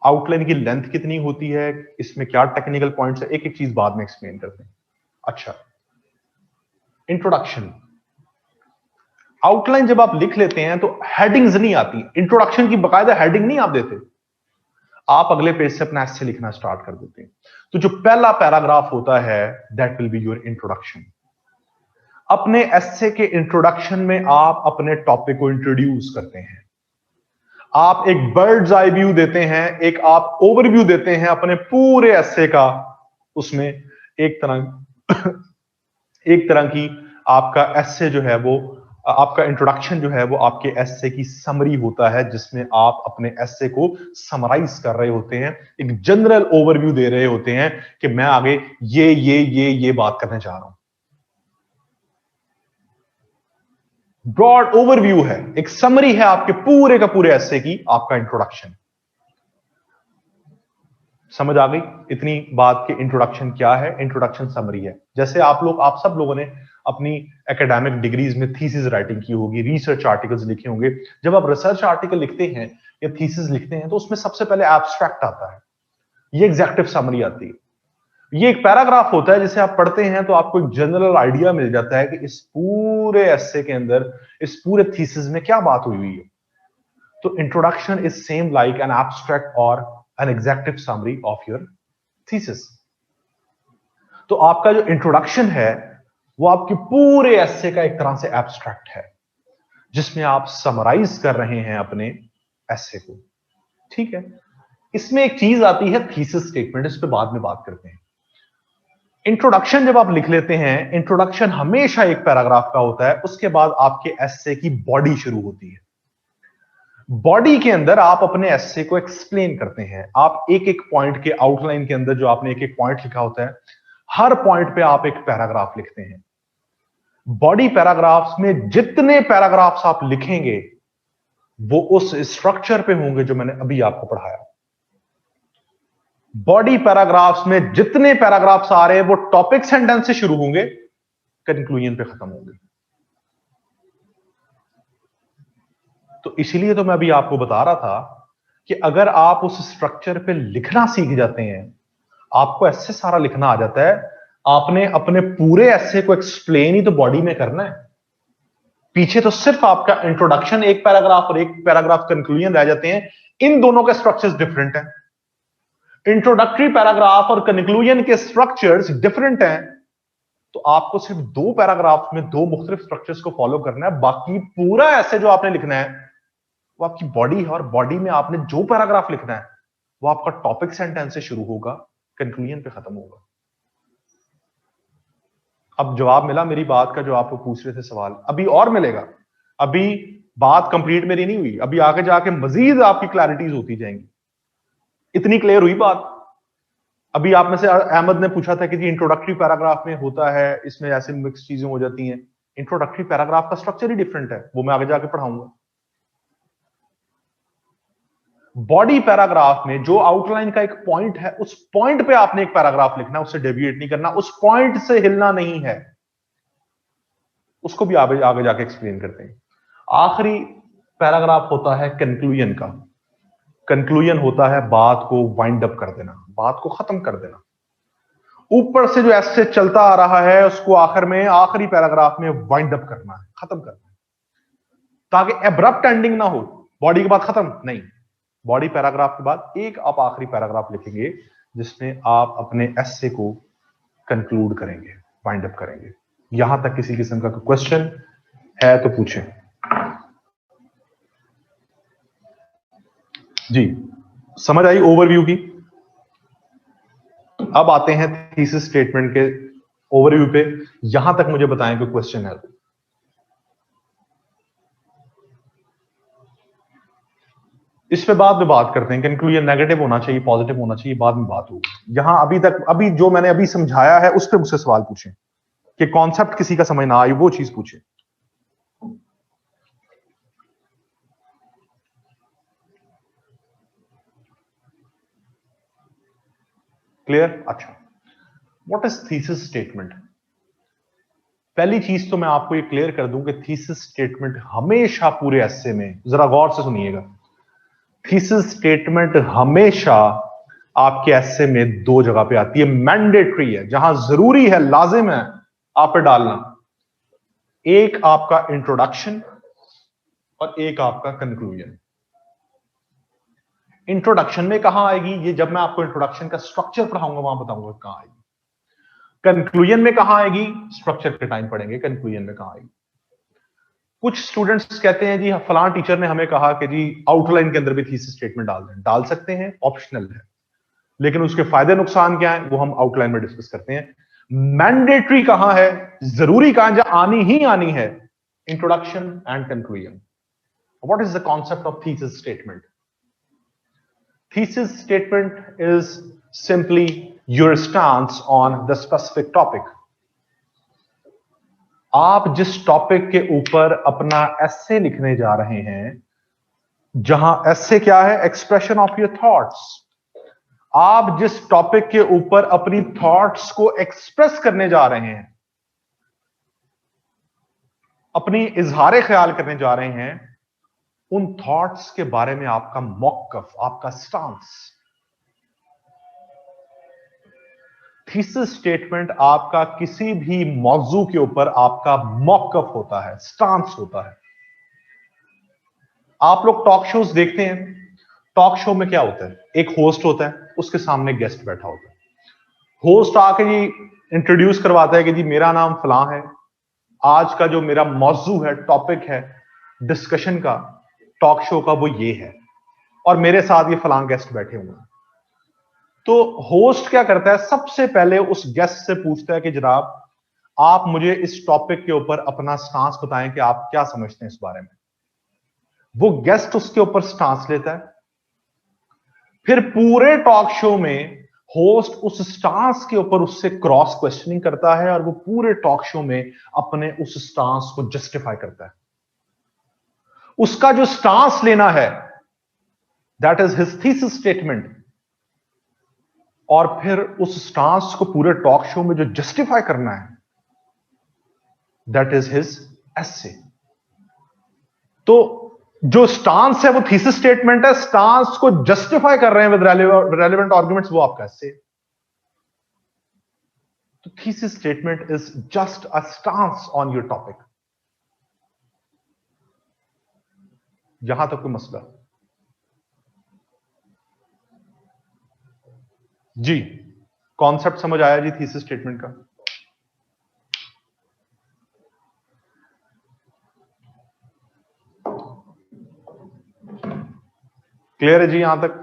आउटलाइन की लेंथ कितनी होती है, इसमें क्या टेक्निकल पॉइंट्स है, एक एक चीज बाद में एक्सप्लेन करते हैं। अच्छा, इंट्रोडक्शन। आउटलाइन जब आप लिख लेते हैं तो हेडिंग्स नहीं आती, इंट्रोडक्शन की बकायदा हेडिंग नहीं आप देते, आप अगले पेज से अपना एसे लिखना स्टार्ट कर देते हैं। तो जो पहला पैराग्राफ होता है that will be your introduction. अपने एसे के इंट्रोडक्शन में आप अपने टॉपिक को इंट्रोड्यूस करते हैं, आप एक बर्ड्स आई व्यू देते हैं, एक आप ओवरव्यू देते हैं अपने पूरे एसे का। उसमें एक तरह की आपका एसे जो है वो, आपका इंट्रोडक्शन जो है वो आपके एसे की समरी होता है, जिसमें आप अपने एसे को समराइज कर रहे होते हैं, एक जनरल ओवरव्यू दे रहे होते हैं कि मैं आगे ये बात करने जा रहा हूं। ब्रॉड ओवरव्यू है, एक समरी है आपके पूरे का पूरे एसे की, आपका इंट्रोडक्शन। समझ आ गई इतनी बात कि इंट्रोडक्शन क्या है? इंट्रोडक्शन समरी है। जैसे आप सब लोगों ने अपनी एकेडमिक डिग्रीज में थीसिस राइटिंग की होगी, रिसर्च आर्टिकल्स लिखे होंगे। जब आप रिसर्च आर्टिकल लिखते हैं या थीसिस लिखते हैं तो उसमें सबसे पहले एब्स्ट्रैक्ट आता है, ये एग्जेक्टिव समरी आती है, ये एक पैराग्राफ होता है जिसे आप पढ़ते हैं तो आपको एक जनरल आइडिया मिल जाता है कि इस पूरे एसे के अंदर, इस पूरे थीसिस में क्या बात हुई है। तो introduction is same like an abstract और an executive summary of your thesis. तो आपका जो इंट्रोडक्शन है वो आपके पूरे एसे का एक तरह से एब्स्ट्रैक्ट है, जिसमें आप समराइज कर रहे हैं अपने एसे को। ठीक है, इसमें एक चीज आती है थीसिस स्टेटमेंट, इस पे बाद में बात करते हैं। इंट्रोडक्शन जब आप लिख लेते हैं, इंट्रोडक्शन हमेशा एक पैराग्राफ का होता है, उसके बाद आपके एसे की बॉडी शुरू होती है। बॉडी के अंदर आप अपने एसे को एक्सप्लेन करते हैं, आप एक एक पॉइंट के आउटलाइन के अंदर जो आपने एक एक पॉइंट लिखा होता है, हर पॉइंट पे आप एक पैराग्राफ लिखते हैं। बॉडी पैराग्राफ्स में जितने पैराग्राफ्स आप लिखेंगे वो उस स्ट्रक्चर पे होंगे जो मैंने अभी आपको पढ़ाया। बॉडी पैराग्राफ्स में जितने पैराग्राफ्स आ रहे हैं वो टॉपिक सेंटेंस से शुरू होंगे, कंक्लूजन पे खत्म होंगे। तो इसलिए तो मैं अभी आपको बता रहा था कि अगर आप उस स्ट्रक्चर पे लिखना सीख जाते हैं, आपको ऐसे सारा लिखना आ जाता है, आपने अपने पूरे एसे को एक्सप्लेन ही तो बॉडी में करना है। पीछे तो सिर्फ आपका इंट्रोडक्शन एक पैराग्राफ और एक पैराग्राफ कंक्लूजन रह जाते हैं, इन दोनों के स्ट्रक्चर्स डिफरेंट हैं। इंट्रोडक्टरी पैराग्राफ और कंक्लूजन के स्ट्रक्चर्स डिफरेंट हैं, तो आपको सिर्फ दो पैराग्राफ में दो मुख्तलिफ स्ट्रक्चर्स को फॉलो करना है, बाकी पूरा ऐसे जो आपने लिखना है वो आपकी बॉडी है, और बॉडी में आपने जो पैराग्राफ लिखना है वो आपका टॉपिक सेंटेंस से शुरू होगा, कंक्लूजन पे खत्म होगा। अब जवाब मिला मेरी बात का, जो आपको पूछ रहे थे सवाल, अभी और मिलेगा। अभी बात कंप्लीट मेरी नहीं हुई, अभी आगे जाके मजीद आपकी क्लैरिटीज होती जाएंगी। इतनी क्लियर हुई बात? अभी आप में से अहमद ने पूछा था कि जी इंट्रोडक्टरी पैराग्राफ में होता है, इसमें ऐसे मिक्स चीजें हो जाती हैं। इंट्रोडक्टरी पैराग्राफ का स्ट्रक्चर ही डिफरेंट है, वो मैं आगे जाके पढ़ाऊंगा। बॉडी पैराग्राफ में जो आउटलाइन का एक पॉइंट है, उस पॉइंट पे आपने एक पैराग्राफ लिखना है, उससे डेविएट नहीं करना, उस पॉइंट से हिलना नहीं है। उसको भी आगे आगे जाके एक्सप्लेन करते हैं। आखिरी पैराग्राफ होता है कंक्लूजन का। कंक्लूजन होता है बात को वाइंड अप कर देना, बात को खत्म कर देना। ऊपर से जो ऐसे चलता आ रहा है उसको आखिर में आखिरी पैराग्राफ में वाइंड अप करना है, खत्म करना है, ताकि एब्रप्ट एंडिंग ना हो। बॉडी के बाद खत्म नहीं, बॉडी पैराग्राफ के बाद एक आप आखिरी पैराग्राफ लिखेंगे जिसमें आप अपने एसे को कंक्लूड करेंगे, वाइंड अप करेंगे। यहां तक किसी किस्म का क्वेश्चन है तो पूछें। जी समझ आई ओवरव्यू की? अब आते हैं थीसिस स्टेटमेंट के ओवरव्यू पे यहां तक मुझे बताएं कोई क्वेश्चन है तो। इस पे बाद में बात करते हैं, कंक्लूजन नेगेटिव होना चाहिए पॉजिटिव होना चाहिए, बाद में बात होगी। यहां अभी जो मैंने अभी समझाया है उस पर मुझसे सवाल पूछें कि कॉन्सेप्ट किसी का समझ ना आए वो चीज पूछे। क्लियर? अच्छा, व्हाट इज थीसिस स्टेटमेंट? पहली चीज तो मैं आपको ये क्लियर कर दूं कि थीसिस स्टेटमेंट हमेशा पूरे एस्से में, जरा गौर से सुनिएगा, थीसिस स्टेटमेंट हमेशा आपके एस्से में दो जगह पे आती है, मैंडेटरी है, जहां जरूरी है, लाजिम है आप पे डालना। एक आपका इंट्रोडक्शन और एक आपका कंक्लूजन। इंट्रोडक्शन में कहां आएगी ये जब मैं आपको इंट्रोडक्शन का स्ट्रक्चर पढ़ाऊंगा वहां बताऊंगा कहां आएगी। कंक्लूजन में कहां आएगी? स्ट्रक्चर के टाइम पढ़ेंगे कंक्लूजन में कहां आएगी। कुछ स्टूडेंट्स कहते हैं जी फलां टीचर ने हमें कहा कि जी आउटलाइन के अंदर भी थीसिस स्टेटमेंट डाल दें। डाल सकते हैं, ऑप्शनल है, लेकिन उसके फायदे नुकसान क्या है वो हम आउटलाइन में डिस्कस करते हैं। मैंडेटरी कहां है, जरूरी कहां, जहां आनी ही आनी है, introduction and conclusion. What is the concept of thesis statement? Thesis statement is simply your stance on the specific topic. आप जिस टॉपिक के ऊपर अपना एस्से लिखने जा रहे हैं, जहां एस्से क्या है? Expression of your thoughts. आप जिस टॉपिक के ऊपर अपनी थॉट्स को एक्सप्रेस करने जा रहे हैं, अपनी इजहार ख्याल करने जा रहे हैं, उन थॉट्स के बारे में आपका मौकफ, आपका स्टांस। थीसिस स्टेटमेंट आपका किसी भी मौजू के ऊपर आपका मौकफ होता है, स्टांस होता है। आप लोग टॉक शोज देखते हैं, टॉक शो में क्या होता है? एक होस्ट होता है, उसके सामने गेस्ट बैठा होता है। होस्ट आके जी इंट्रोड्यूस करवाता है कि जी मेरा नाम फलां है, आज का जो मेरा मौजू है, टॉपिक है डिस्कशन का, टॉक शो का, वो ये है, और मेरे साथ ये फलां गेस्ट बैठे हुए हैं। तो होस्ट क्या करता है? सबसे पहले उस गेस्ट से पूछता है कि जनाब आप मुझे इस टॉपिक के ऊपर अपना स्टांस बताएं कि आप क्या समझते हैं इस बारे में। वो गेस्ट उसके ऊपर स्टांस लेता है, फिर पूरे टॉक शो में होस्ट उस स्टांस के ऊपर उससे क्रॉस क्वेश्चनिंग करता है और वो पूरे टॉक शो में अपने उस स्टांस को जस्टिफाई करता है। उसका जो स्टांस लेना है, that is his thesis statement. और फिर उस स्टांस को पूरे टॉक शो में जो जस्टिफाई करना है, दैट इज हिज एस्से। तो जो स्टांस है वो थीसिस स्टेटमेंट है, स्टांस को जस्टिफाई कर रहे हैं विद रेलेवेंट आर्गुमेंट्स, वो आपका एस्से। तो thesis statement is just a stance on your topic. यहां तक कोई मसला? जी, कॉन्सेप्ट समझ आया जी थीसिस स्टेटमेंट का? क्लियर है जी यहां तक?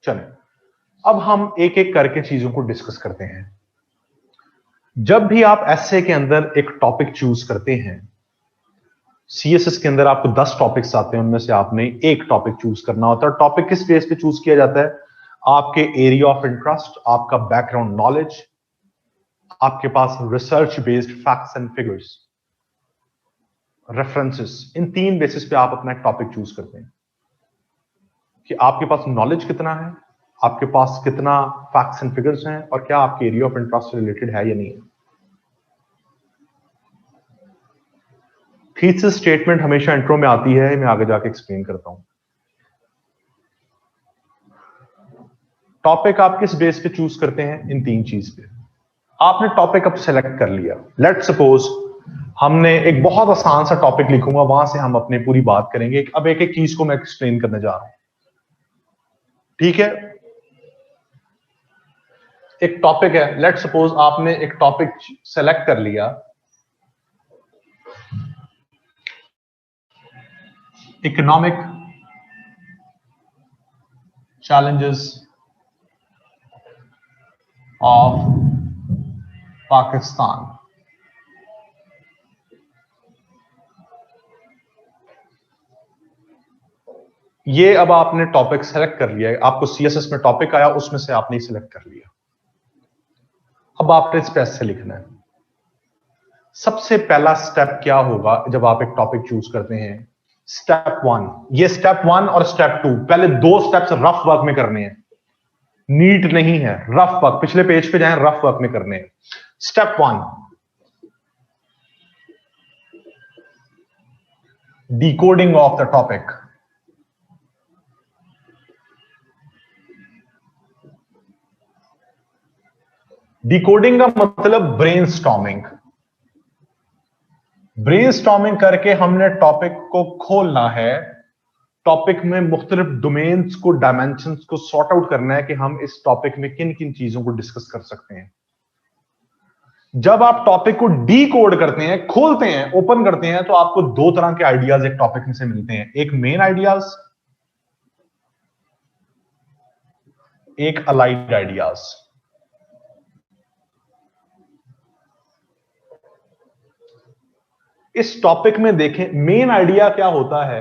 चलें, अब हम एक एक करके चीजों को डिस्कस करते हैं। जब भी आप एस्से के अंदर एक टॉपिक चूज करते हैं, सीएसएस के अंदर आपको 10 टॉपिक्स आते हैं, उनमें से आपने एक टॉपिक चूज करना होता है। टॉपिक किस बेस पे चूज किया जाता है? आपके एरिया ऑफ इंटरेस्ट, आपका बैकग्राउंड नॉलेज, आपके पास research based facts and figures, references, इन 3 बेसिस पे आप अपना एक टॉपिक चूज करते हैं कि आपके पास नॉलेज कितना है, आपके पास कितना फैक्ट्स एंड फिगर्स हैं, और क्या आपके एरिया ऑफ इंटरेस्ट से रिलेटेड है या नहीं है। थीसिस स्टेटमेंट हमेशा इंट्रो में आती है, मैं आगे जाके एक्सप्लेन करता हूं। टॉपिक आप किस बेस पे चूज करते हैं? इन 3 चीज पे। आपने टॉपिक अब सेलेक्ट कर लिया, लेट्स सपोज हमने एक बहुत आसान सा टॉपिक लिखूंगा, वहां से हम अपनी पूरी बात करेंगे। अब एक एक चीज को मैं एक्सप्लेन करने जा रहा हूं, ठीक है? एक टॉपिक है, लेट्स सपोज आपने एक टॉपिक सेलेक्ट कर लिया, इकोनॉमिक challenges of पाकिस्तान। ये अब आपने टॉपिक सेलेक्ट कर लिया है, आपको सीएसएस में टॉपिक आया, उसमें से आपने सेलेक्ट कर लिया। अब आपने इस पे ऐसे लिखना है। सबसे पहला स्टेप क्या होगा जब आप एक टॉपिक चूज करते हैं? स्टेप 1, ये स्टेप 1 और स्टेप 2, पहले दो स्टेप्स रफ वर्क में करने हैं, नीट नहीं है, रफ वर्क। पिछले पेज पे जाएं, रफ वर्क में करने हैं। Step 1, decoding of the topic. Decoding का मतलब ब्रेनस्टॉर्मिंग। ब्रेनस्टॉर्मिंग करके हमने टॉपिक को खोलना है, टॉपिक में मुख्तलिफ डोमेन्स को, डायमेंशंस को सॉर्ट आउट करना है कि हम इस टॉपिक में किन किन चीजों को डिस्कस कर सकते हैं। जब आप टॉपिक को डी कोड करते हैं, खोलते हैं, ओपन करते हैं, तो आपको दो तरह के आइडियाज एक टॉपिक में से मिलते हैं, एक मेन आइडियाज, एक अलाइड आइडियाज। इस टॉपिक में देखें, मेन आइडिया क्या होता है?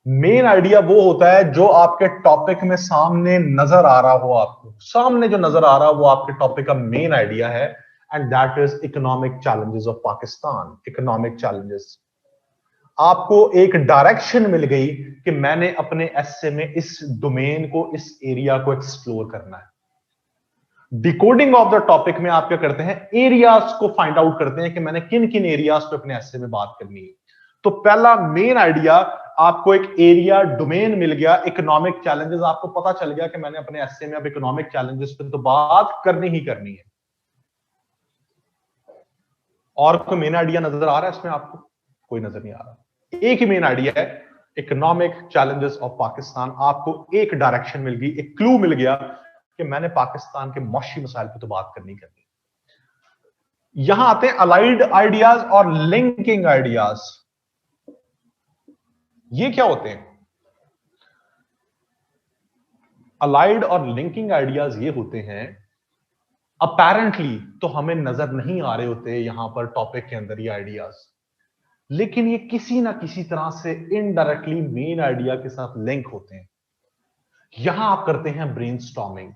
मेन आइडिया वो होता है जो आपके टॉपिक में सामने नजर आ रहा हो, आपको सामने जो नजर आ रहा हो वो आपके टॉपिक का मेन आइडिया है, and that is economic challenges of Pakistan. Economic challenges, आपको एक डायरेक्शन मिल गई कि मैंने अपने एस्से में इस डोमेन को, इस एरिया को एक्सप्लोर करना है। डिकोडिंग ऑफ द टॉपिक में आप क्या करते हैं? एरियाज को फाइंड आउट करते हैं कि मैंने किन किन एरियाज पे अपने एस्से में बात करनी है। तो पहला मेन आइडिया, आपको एक एरिया डोमेन मिल गया, इकोनॉमिक चैलेंजेस, आपको पता चल गया कि मैंने अपने एस्से में अब इकोनॉमिक चैलेंजेस पे तो बात करनी ही करनी है। और कोई मेन आइडिया नजर आ रहा है इसमें आपको? कोई नजर नहीं आ रहा, एक ही मेन आइडिया है, इकोनॉमिक चैलेंजेस ऑफ पाकिस्तान। आपको एक डायरेक्शन मिल गई, एक क्लू मिल गया कि मैंने पाकिस्तान के मौशी मसाइल पे तो बात करनी करनी। यहां आते हैं अलाइड आइडियाज और लिंकिंग आइडियाज। ये क्या होते हैं? अलाइड और लिंकिंग आइडियाज ये होते हैं, अपेरेंटली तो हमें नजर नहीं आ रहे होते यहां पर टॉपिक के अंदर ये आइडियाज, लेकिन ये किसी ना किसी तरह से इनडायरेक्टली मेन आइडिया के साथ लिंक होते हैं। यहां आप करते हैं ब्रेनस्टॉर्मिंग।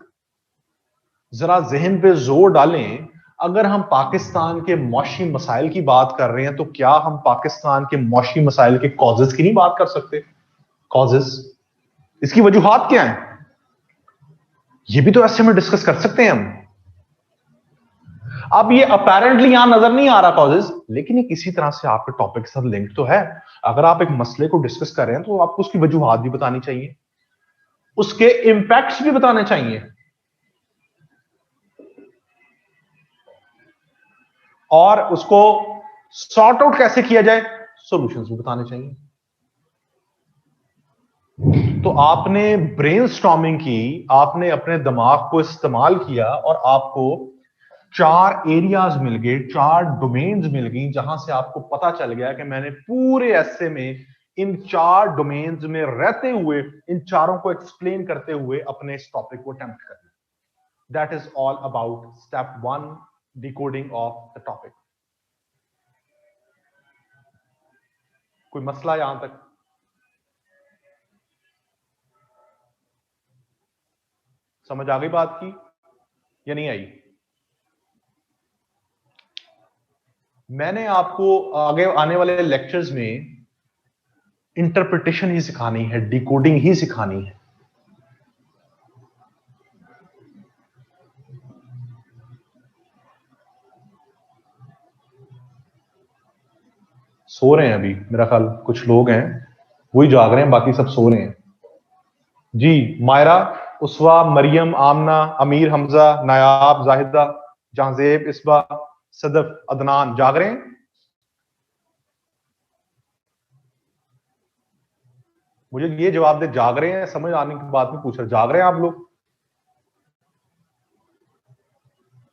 जरा जहन पे जोर डालें, अगर हम पाकिस्तान के मौशी मसाइल की बात कर रहे हैं तो क्या हम पाकिस्तान के मौशी मसाइल के कॉजेस की नहीं बात कर सकते? कॉजेस, इसकी वजूहात क्या है, ये भी तो ऐसे में डिस्कस कर सकते हैं हम। अब ये अपेरेंटली यहां नजर नहीं आ रहा कॉजेस, लेकिन ये किसी तरह से आपके टॉपिक के साथ लिंक तो है। अगर आप एक मसले को डिस्कस कर रहे हैं तो आपको उसकी वजूहात भी बतानी चाहिए, उसके इंपैक्ट्स भी बताने चाहिए, और उसको सॉर्ट आउट कैसे किया जाए, सॉल्यूशंस भी बताने चाहिए। तो आपने ब्रेनस्टॉर्मिंग की, आपने अपने दिमाग को इस्तेमाल किया और आपको चार एरियाज मिल गए, चार डोमेन्स मिल गई, जहां से आपको पता चल गया कि मैंने पूरे एस्से में इन चार डोमेन्स में रहते हुए, इन चारों को एक्सप्लेन करते हुए अपने इस टॉपिक को अटेम्प्ट करना। That is all about step 1, decoding of the topic. कोई मसला यहां तक? समझ आ गई बात की या नहीं आई? मैंने आपको आगे आने वाले लेक्चर्स में इंटरप्रिटेशन ही सिखानी है, डिकोडिंग ही सिखानी है। सो रहे हैं अभी, मेरा ख्याल कुछ लोग हैं वही जाग रहे हैं, बाकी सब सो रहे हैं। जी, मायरा, उसवा, मरियम, आमना, अमीर, हमजा, नायाब, जाहिदा, जहांजेब, इसबा, सदफ, अदनान जाग रहे हैं? मुझे ये जवाब दे, जाग रहे हैं? समझ आने के बाद में पूछ रहे, जाग रहे हैं आप लोग?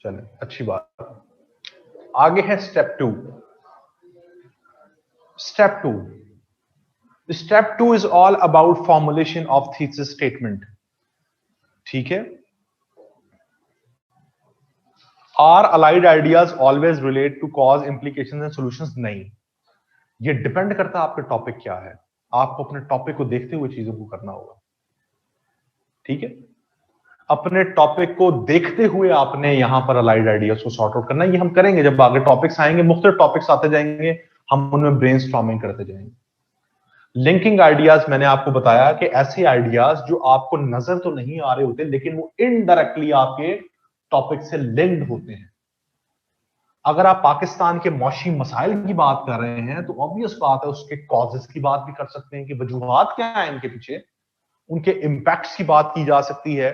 चलें, अच्छी बात। आगे है step 2। Step 2, step 2 is all about formulation of thesis statement. ठीक है, are allied ideas always relate to cause implications and solutions? नहीं, ये डिपेंड करता है आपका टॉपिक क्या है। आपको अपने टॉपिक को देखते हुए चीजों को करना होगा, ठीक है? अपने टॉपिक को देखते हुए आपने यहां पर अलाइड आइडियाज को सॉर्ट आउट करना है। ये हम करेंगे जब आगे टॉपिक्स आएंगे, मुख्तलिफ टॉपिक्स आते जाएंगे, हम उनमें ब्रेनस्टॉर्मिंग करते जाएंगे। लिंकिंग आइडियाज, मैंने आपको बताया कि ऐसे आइडियाज जो आपको नजर तो नहीं आ रहे होते लेकिन वो इनडायरेक्टली आपके टॉपिक से लिंक्ड होते हैं। अगर आप पाकिस्तान के मौशी मसाइल की बात कर रहे हैं तो ऑब्वियस बात है उसके कॉजेस की बात भी कर सकते हैं कि वजूहात क्या है इनके पीछे, उनके इंपैक्ट्स की बात की जा सकती है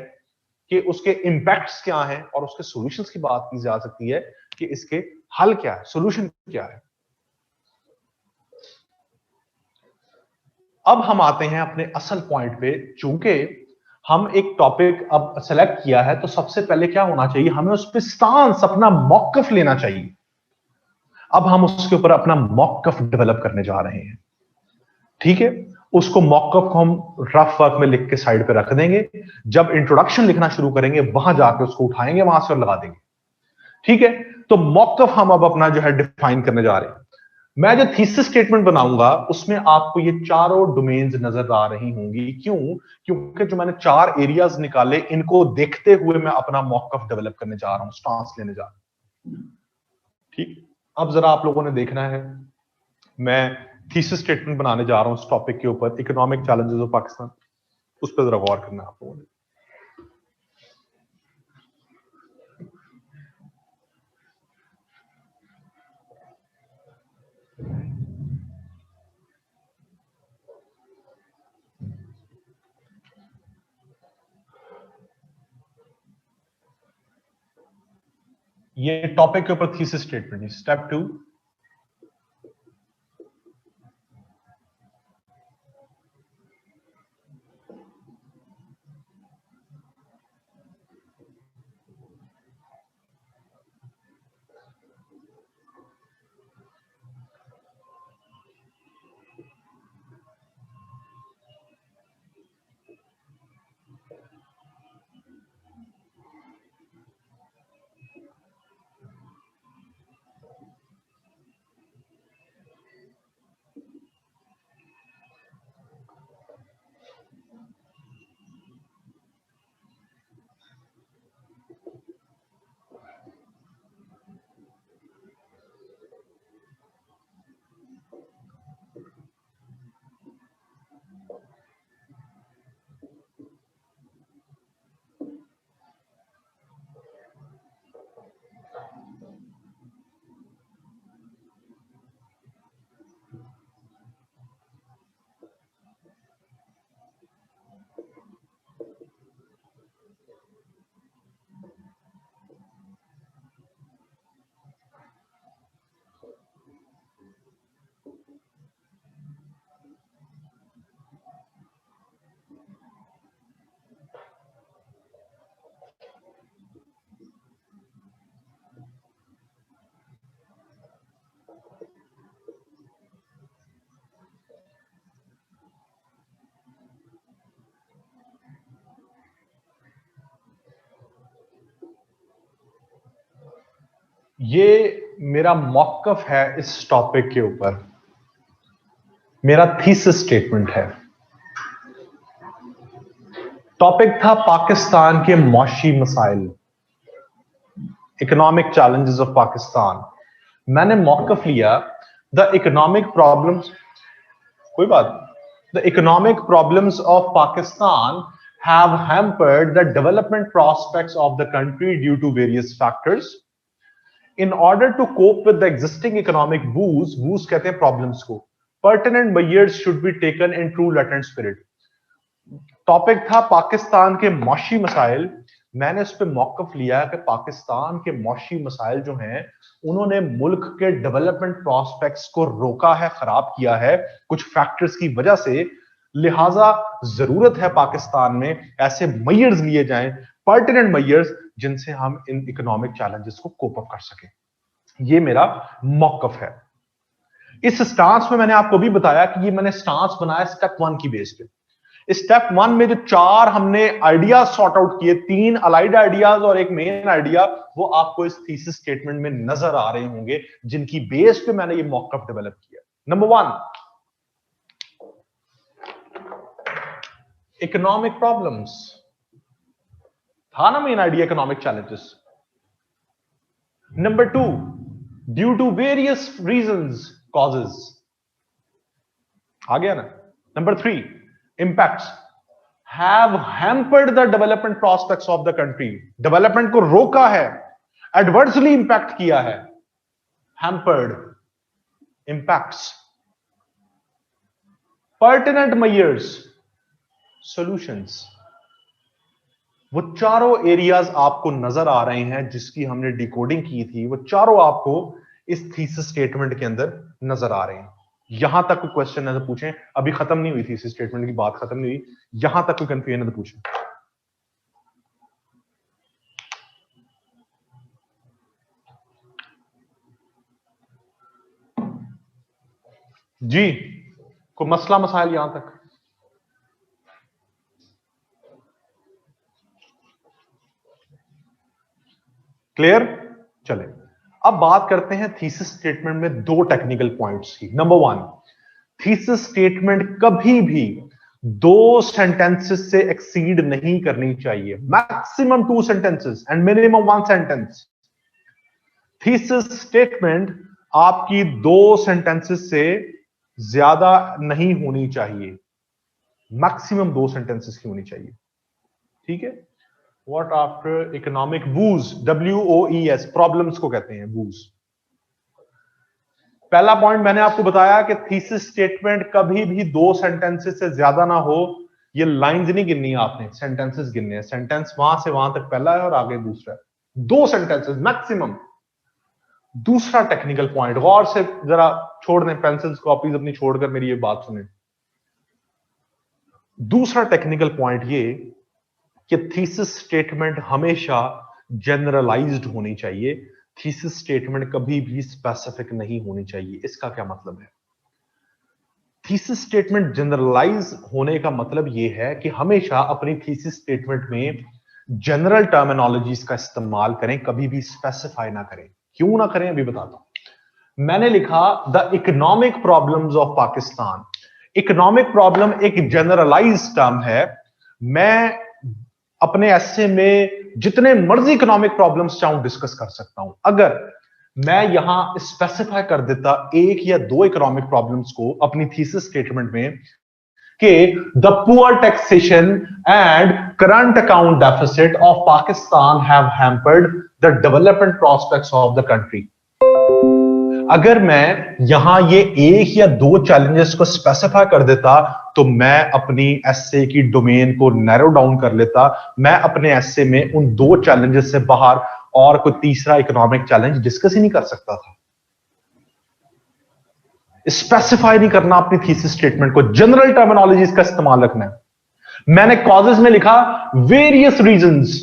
कि उसके इंपैक्ट्स क्या हैं, और उसके सॉल्यूशंस की बात की जा सकती है कि इसके हल क्या है, सॉल्यूशन क्या है। अब हम आते हैं अपने असल पॉइंट पे। चूंकि हम एक टॉपिक अब सेलेक्ट किया है तो सबसे पहले क्या होना चाहिए, हमें उस पर स्टांस, अपना मौकफ लेना चाहिए। अब हम उसके ऊपर अपना मौकफ डेवलप करने जा रहे हैं, ठीक है? उसको मौकफ को हम रफ वर्क में लिख के साइड पे रख देंगे। जब इंट्रोडक्शन लिखना शुरू करेंगे वहां जाके उसको उठाएंगे वहां से और लगा देंगे, ठीक है? तो मौकफ हम अब अपना जो है डिफाइन करने जा रहे हैं। मैं जो थीसिस स्टेटमेंट बनाऊंगा उसमें आपको ये चारों डोमेन्स नजर आ रही होंगी। क्यों? क्योंकि जो मैंने 4 एरियाज निकाले, इनको देखते हुए मैं अपना मौकफ डेवलप करने जा रहा हूं, स्टांस लेने जा रहा हूं, ठीक? अब जरा आप लोगों ने देखना है, मैं थीसिस स्टेटमेंट बनाने जा रहा हूं इस टॉपिक के ऊपर, इकोनॉमिक चैलेंजेस ऑफ पाकिस्तान। उस पर जरा गौर करना है आप लोगों ने। ये टॉपिक के ऊपर थीसिस स्टेटमेंट है। स्टेप 2, ये मेरा मौकफ है इस टॉपिक के ऊपर, मेरा थीसिस स्टेटमेंट है। टॉपिक था पाकिस्तान के मौशी मसाइल, इकोनॉमिक चैलेंजेस ऑफ पाकिस्तान। मैंने मौकफ लिया द इकोनॉमिक प्रॉब्लम्स, कोई बात, the economic problems of Pakistan have hampered the development prospects of the country due to various factors. In order to cope with the existing economic woes कहते हैं problems को, pertinent measures should be taken in true latent spirit. Topic था पाकिस्तान के मौशी मसाइल। मैंने उस पर मौकफ लिया कि पाकिस्तान के मौशी मसाइल जो हैं उन्होंने मुल्क के डेवलपमेंट प्रोस्पेक्ट्स को रोका है, खराब किया है कुछ फैक्टर्स की वजह से। लिहाजा जरूरत है पाकिस्तान में ऐसे मेजर्स लिए जाएं, पर्टिनेंट मेजर्स, जिनसे हम इन इकोनॉमिक चैलेंजेस को कोप अप कर सकें। ये मेरा मौकफ है। इस स्टांस में मैंने आपको भी बताया कि ये मैंने स्टांस बनाया स्टेप 1 की बेस पे। स्टेप 1 में जो 4 हमने आइडियाज सॉर्ट आउट किए, 3 अलाइड आइडियाज और एक मेन आइडिया, वो आपको इस थीसिस स्टेटमेंट में नजर आ रहे होंगे, जिनकी बेस पे मैंने ये मॉकअप डेवलप किया। नंबर 1, इकोनॉमिक प्रॉब्लम्स, था ना main idea economic challenges. Number 2, due to various reasons, causes, आ गया ना। Number 3, impacts have hampered the development prospects of the country, development को रोका है, adversely impact किया है, hampered, impacts, pertinent measures, solutions। वो चारों एरियाज आपको नजर आ रहे हैं जिसकी हमने डिकोडिंग की थी, वो चारों आपको इस थीसिस स्टेटमेंट के अंदर नजर आ रहे हैं। यहां तक कोई क्वेश्चन है तो पूछें, अभी खत्म नहीं हुई थी इस स्टेटमेंट की बात, खत्म नहीं हुई, यहां तक कोई कंफ्यूजन है तो पूछें। जी, कोई मसला मसाइल यहां तक? क्लियर? चले अब बात करते हैं थीसिस स्टेटमेंट में 2 टेक्निकल पॉइंट्स की। नंबर 1, थीसिस स्टेटमेंट कभी भी 2 सेंटेंसेस से एक्सीड नहीं करनी चाहिए, maximum 2 sentences and minimum 1 sentence. Thesis statement आपकी 2 सेंटेंसेस से ज्यादा नहीं होनी चाहिए, मैक्सिमम 2 सेंटेंसेस की होनी चाहिए, ठीक है। What after economic whose, WOES, problems को कहते हैं वूज। पहला पॉइंट मैंने आपको बताया कि थीसिस स्टेटमेंट कभी भी 2 सेंटेंसेस से ज्यादा ना हो। ये लाइंस नहीं गिननी आपने, सेंटेंसेस गिनने हैं। सेंटेंस वहां से वहां तक पहला है और आगे दूसरा है, 2 सेंटेंसेस मैक्सिमम। दूसरा टेक्निकल पॉइंट, गौर से जरा छोड़ दें, पेंसिल्स कॉपीज अपनी छोड़कर मेरी ये बात सुने। दूसरा टेक्निकल पॉइंट ये कि थीसिस स्टेटमेंट हमेशा जनरलाइज्ड होनी चाहिए, थीसिस स्टेटमेंट कभी भी स्पेसिफिक नहीं होनी चाहिए। इसका क्या मतलब है? थीसिस स्टेटमेंट जनरलाइज होने का मतलब यह है कि हमेशा अपनी थीसिस स्टेटमेंट में जनरल टर्मिनोलॉजीज का इस्तेमाल करें, कभी भी स्पेसिफाई ना करें। क्यों ना करें अभी बताता हूं। मैंने लिखा the economic problems of Pakistan. Economic problem एक जनरलाइज टर्म है। मैं अपने एसे में जितने मर्जी इकोनॉमिक प्रॉब्लम्स चाहूं डिस्कस कर सकता हूं। अगर मैं यहां स्पेसिफाई कर देता 1 या 2 इकोनॉमिक प्रॉब्लम्स को अपनी थीसिस स्टेटमेंट में कि the poor taxation and current account deficit of Pakistan have hampered the development prospects of the country. अगर मैं यहां ये 1 या 2 चैलेंजेस को स्पेसिफाई कर देता तो मैं अपनी एसे की डोमेन को नैरो डाउन कर लेता। मैं अपने एसे में उन 2 चैलेंजेस से बाहर और कोई तीसरा इकोनॉमिक चैलेंज डिस्कस ही नहीं कर सकता था। स्पेसिफाई नहीं करना अपनी थीसिस स्टेटमेंट को, जनरल टर्मिनोलॉजीज का इस्तेमाल रखना है। मैंने कॉजेस में लिखा वेरियस रीजंस।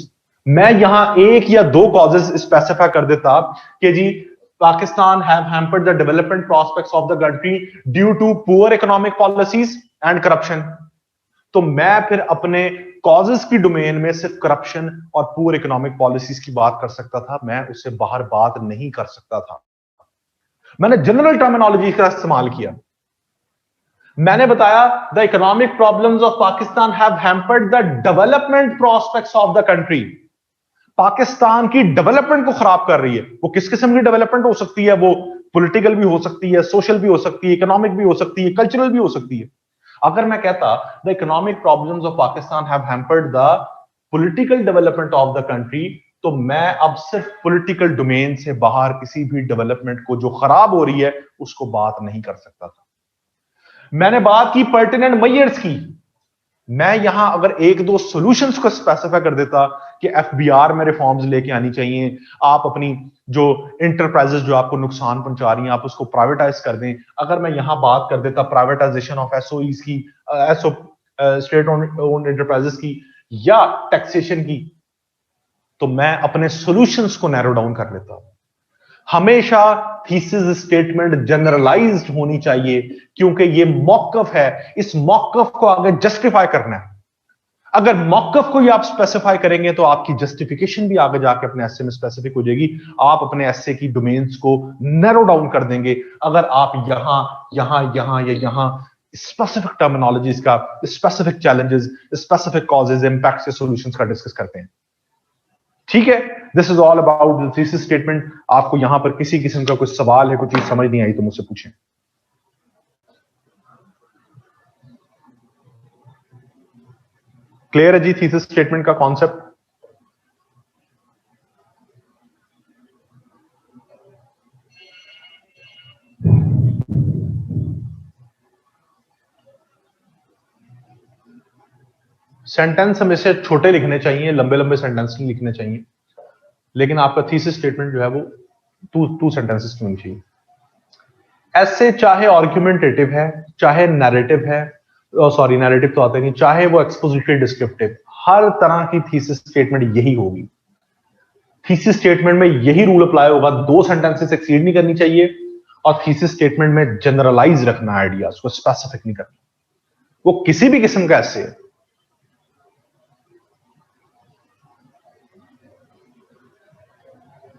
मैं यहां 1 या 2 कॉजेस स्पेसिफाई कर देता कि जी Pakistan have hampered the development prospects of the country due to poor economic policies and corruption। तो मैं फिर अपने कॉजेस की डोमेन में सिर्फ करप्शन और पुअर इकोनॉमिक पॉलिसीज की बात कर सकता था, मैं उससे बाहर बात नहीं कर सकता था। मैंने जनरल टर्मिनोलॉजी का इस्तेमाल किया। मैंने बताया the economic problems of Pakistan have hampered the development prospects of the country. Pakistan की डेवलपमेंट को खराब कर रही है। वो किस किस्म की डेवलपमेंट हो सकती है? वो पॉलिटिकल भी हो सकती है, सोशल भी हो सकती है, इकोनॉमिक भी हो सकती है, कल्चरल भी हो सकती है। अगर मैं कहता the economic problems of Pakistan have hampered the political development of the country, तो मैं अब सिर्फ पॉलिटिकल डोमेन से बाहर किसी भी डेवलपमेंट को जो खराब हो रही है उसको बात नहीं कर सकता था। मैंने बात की पर्टिनेंट मेजर्स की। मैं यहां अगर 1-2 सॉल्यूशंस को स्पेसिफाई कर देता कि एफबीआर में रिफॉर्म्स लेके आनी चाहिए, आप अपनी जो इंटरप्राइजेस जो आपको नुकसान पहुंचा रही हैं आप उसको प्राइवेटाइज कर दें। अगर मैं यहां बात कर देता प्राइवेटाइजेशन ऑफ एसओईज की, स्टेट ओन्ड एंटरप्राइजेस की या टैक्सेशन की, तो मैं अपने सॉल्यूशंस को नैरो डाउन कर लेता। हमेशा थीसिस स्टेटमेंट जनरलाइज्ड होनी चाहिए, क्योंकि ये मौकफ है, इस मौकफ को आगे जस्टिफाई करना है। अगर मौकफ को ही आप स्पेसिफाई करेंगे तो आपकी जस्टिफिकेशन भी आगे जाके अपने एस्से में स्पेसिफिक हो जाएगी, आप अपने एस्से की डोमेन्स को नैरो डाउन कर देंगे। अगर आप यहां यहां यहां या यहां स्पेसिफिक टर्मिनोलॉजीज का, specific challenges, specific causes, impacts या सॉल्यूशंस का डिस्कस करते हैं, ठीक है। This is all about the thesis statement. आपको यहां पर किसी किस्म का कोई सवाल है, कोई चीज समझ नहीं आई तो मुझसे पूछें। क्लियर है जी थीसिस स्टेटमेंट का कॉन्सेप्ट? सेंटेंस हमेशा छोटे लिखने चाहिए, लंबे लंबे सेंटेंस नहीं लिखने चाहिए, लेकिन आपका थीसिस स्टेटमेंट जो है वो टू सेंटेंसेस की होनी चाहिए। ऐसे चाहे आर्गुमेंटेटिव है, चाहे नैरेटिव है, सॉरी नैरेटिव तो आता नहीं, चाहे वो एक्सपोजिटरी डिस्क्रिप्टिव, हर तरह की थीसिस स्टेटमेंट यही होगी। थीसिस स्टेटमेंट में यही रूल अप्लाई होगा, 2 सेंटेंसेस एक्सीड नहीं करनी चाहिए, और थीसिस स्टेटमेंट में जनरलाइज रखना आइडियाज को, स्पेसिफिक नहीं करना, वो किसी भी किस्म का ऐसे है।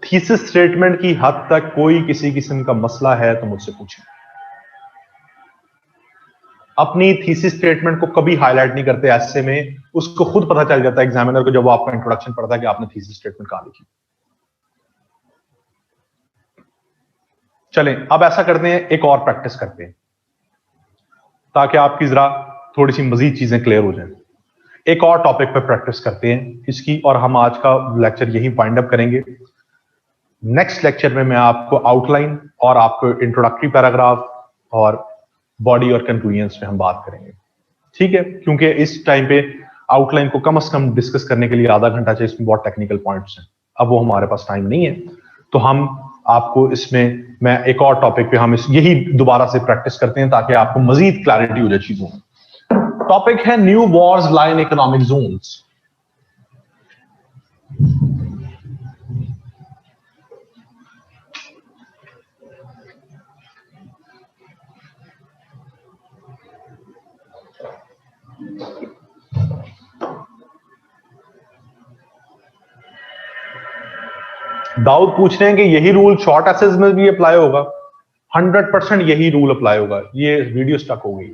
थीसिस स्टेटमेंट की हद तक कोई किसी किस्म का मसला है तो मुझसे पूछें। अपनी थीसिस स्टेटमेंट को कभी हाईलाइट नहीं करते ऐसे में, उसको खुद पता चल जाता है एग्जामिनर को जब वो आपका इंट्रोडक्शन पढ़ता है कि आपने थीसिस स्टेटमेंट कहां लिखी। चलें अब ऐसा करते हैं, एक और प्रैक्टिस करते हैं ताकि आपकी जरा थोड़ी सी मजीद चीजें क्लियर हो जाएं। एक और टॉपिक पर प्रैक्टिस करते हैं इसकी, और हम आज का लेक्चर यही वाइंड अप करेंगे। नेक्स्ट लेक्चर में मैं आपको आउटलाइन और आपको इंट्रोडक्टरी पैराग्राफ और बॉडी और कंक्लूजन्स में हम बात करेंगे, ठीक है। क्योंकि इस टाइम पे आउटलाइन को कम से कम डिस्कस करने के लिए आधा घंटा चाहिए, इसमें बहुत टेक्निकल पॉइंट्स हैं, अब वो हमारे पास टाइम नहीं है, तो हम आपको इसमें मैं एक और टॉपिक पे हम यही दोबारा से प्रैक्टिस करते हैं ताकि आपको मजीद क्लैरिटी हो जाए चीजों में। टॉपिक है new wars lie in economic zones. Dawood पूछ रहे हैं कि यही रूल शॉर्ट एसेज में भी अप्लाई होगा? 100% यही रूल अप्लाई होगा। ये वीडियो स्टक हो गई।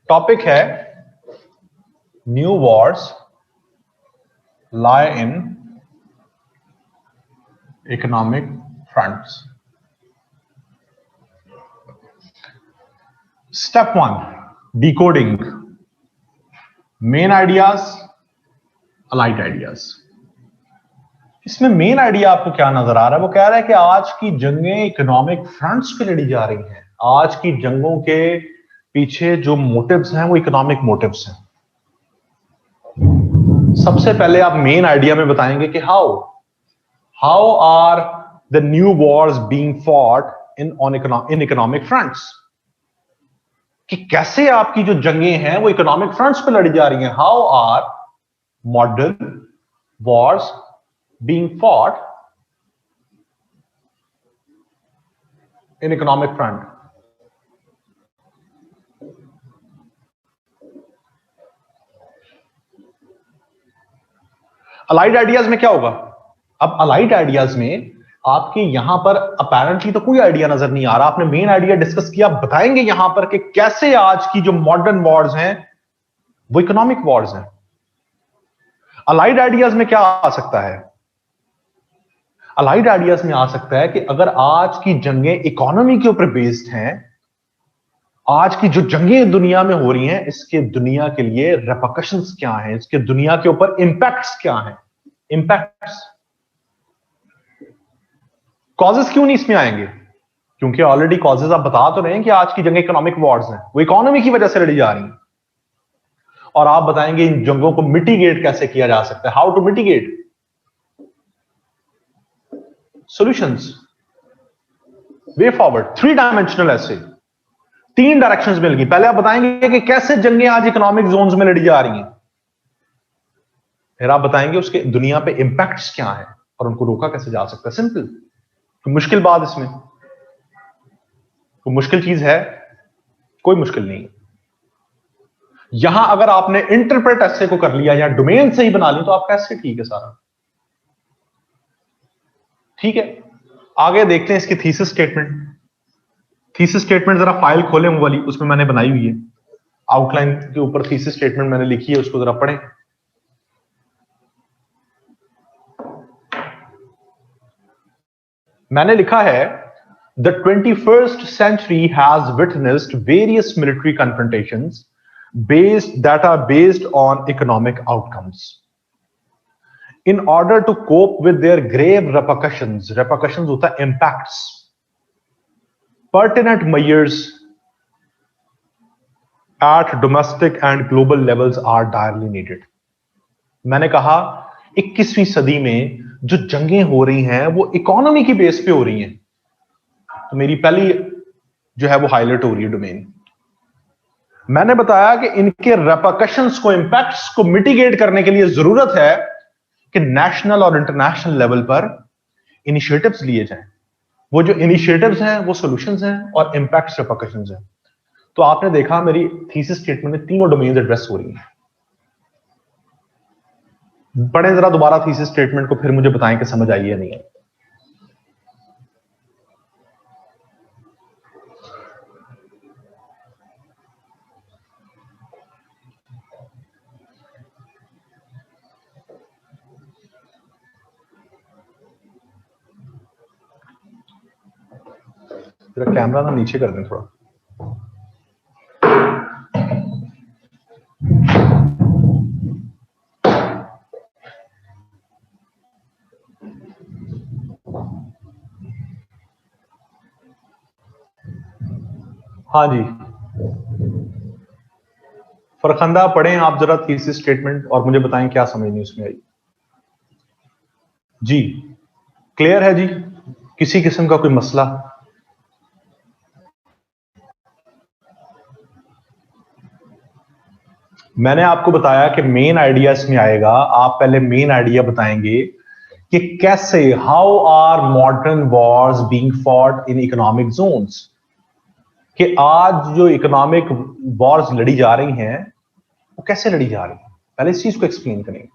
टॉपिक है new wars lie in economic fronts. Step 1, decoding main ideas, allied ideas. इसमें मेन आइडिया आपको क्या नजर आ रहा है? वो कह रहा है कि आज की जंगें इकोनॉमिक फ्रंट्स पे लड़ी जा रही हैं। आज की जंगों के पीछे जो मोटिव्स हैं वो इकोनॉमिक मोटिव्स हैं। सबसे पहले आप मेन आइडिया में बताएंगे कि how are the new wars being fought in economic fronts, कि कैसे आपकी जो जंगें हैं वो इकोनॉमिक फ्रंट्स पे लड़ी जा रही हैं। How are modern wars being fought in economic front. Allied ideas में क्या होगा? अब अलाइड आइडियाज में आपके यहां पर अपेरेंटली तो कोई आइडिया नजर नहीं आ रहा। आपने मेन आइडिया डिस्कस किया, बताएंगे यहां पर कि कैसे आज की जो मॉडर्न वॉर्स हैं वो इकोनॉमिक वॉर्स हैं। अलाइड आइडियाज में क्या आ सकता है? अलाइड आइडियाज में आ सकता है कि अगर आज की जंगें इकोनॉमी के ऊपर बेस्ड हैं, आज की जो जंगें दुनिया में हो रही हैं, इसके दुनिया के लिए रेपरकशंस क्या हैं, इसके दुनिया के ऊपर इंपैक्ट्स क्या हैं, इंपैक्ट्स। कॉजेस क्यों नहीं इसमें आएंगे? क्योंकि ऑलरेडी कॉजेस आप बता तो रहे हैं कि आज की जंग इकोनॉमिक वॉर्स हैं, वो इकोनॉमी की वजह से लड़ी जा रही हैं। और आप बताएंगे इन जंगों को मिटिगेट कैसे किया जा सकता है, how to mitigate solutions, way forward, 3 dimensional ऐसे 3 डायरेक्शंस मिल गई। पहले आप बताएंगे कि कैसे जंगें आज इकोनॉमिक जोन्स में लड़ी जा रही हैं, फिर आप बताएंगे उसके दुनिया पे इंपैक्ट्स क्या है और उनको रोका कैसे जा सकता है। सिंपल। तो मुश्किल बात इसमें कोई मुश्किल चीज है? कोई मुश्किल नहीं। यहां अगर आपने इंटरप्रेट ऐसे को कर लिया या डोमेन से ही बना ली तो आपका ऐसे ठीक है सारा, ठीक है। आगे देखते हैं इसकी थीसिस स्टेटमेंट। थीसिस स्टेटमेंट जरा फाइल खोलें वो वाली, उसमें मैंने बनाई हुई है, आउटलाइन के ऊपर थीसिस स्टेटमेंट मैंने लिखी है, उसको जरा पढ़ें। मैंने लिखा है The 21st century has witnessed various military confrontations that are based on economic outcomes. In order to cope with their grave repercussions होता है impacts, pertinent measures at domestic and global levels are direly needed. मैंने कहा 21वीं सदी में जो जंगें हो रही हैं वो इकोनॉमी की बेस पे हो रही हैं, तो मेरी पहली जो है वो हाईलाइट हो रही है डोमेन। मैंने बताया कि इनके रेपरकशंस को, इंपैक्ट्स को मिटिगेट करने के लिए जरूरत है कि नेशनल और इंटरनेशनल लेवल पर इनिशिएटिव्स लिए जाएं। वो जो इनिशिएटिव्स हैं वो सॉल्यूशंस हैं और इंपैक्ट्स रेपरकशंस हैं। तो आपने देखा मेरी थीसिस स्टेटमेंट में तीनों डोमेन एड्रेस हो रही हैं। पढ़ें जरा दोबारा थीसिस स्टेटमेंट को, फिर मुझे बताएं कि समझ आई है नहीं है। जरा कैमरा ना नीचे कर दें थोड़ा। हाँ जी, फरखंदा पढ़ें आप जरा थीसिस स्टेटमेंट और मुझे बताएं क्या समझ नहीं उसमें आई। जी क्लियर है जी? किसी किस्म का कोई मसला? मैंने आपको बताया कि मेन आइडिया इसमें आएगा। आप पहले मेन आइडिया बताएंगे कि कैसे, how are modern wars being fought in economic zones, कि आज जो इकोनॉमिक वॉर्स लड़ी जा रही हैं वो कैसे लड़ी जा रही हैं, पहले इस चीज को एक्सप्लेन करेंगे।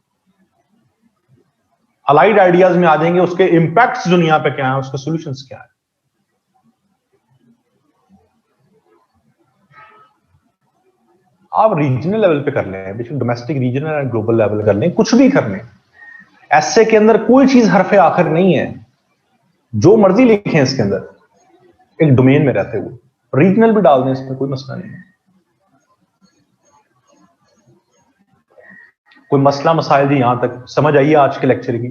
अलाइड आइडियाज में आ जाएंगे, उसके इंपैक्ट्स दुनिया पे क्या है, उसके सॉल्यूशंस क्या है। आप रीजनल लेवल पे कर लें, बेशक domestic, regional and global level कर लें, कुछ भी कर लें। ऐसे के अंदर कोई चीज हरफे आखिर नहीं है, जो मर्जी लिखें इसके अंदर, एक डोमेन में रहते हुए रीजनल भी डाल दें, इसमें कोई मसला नहीं है। कोई मसला मसाइल जी यहां तक समझ आइए? आज के लेक्चर की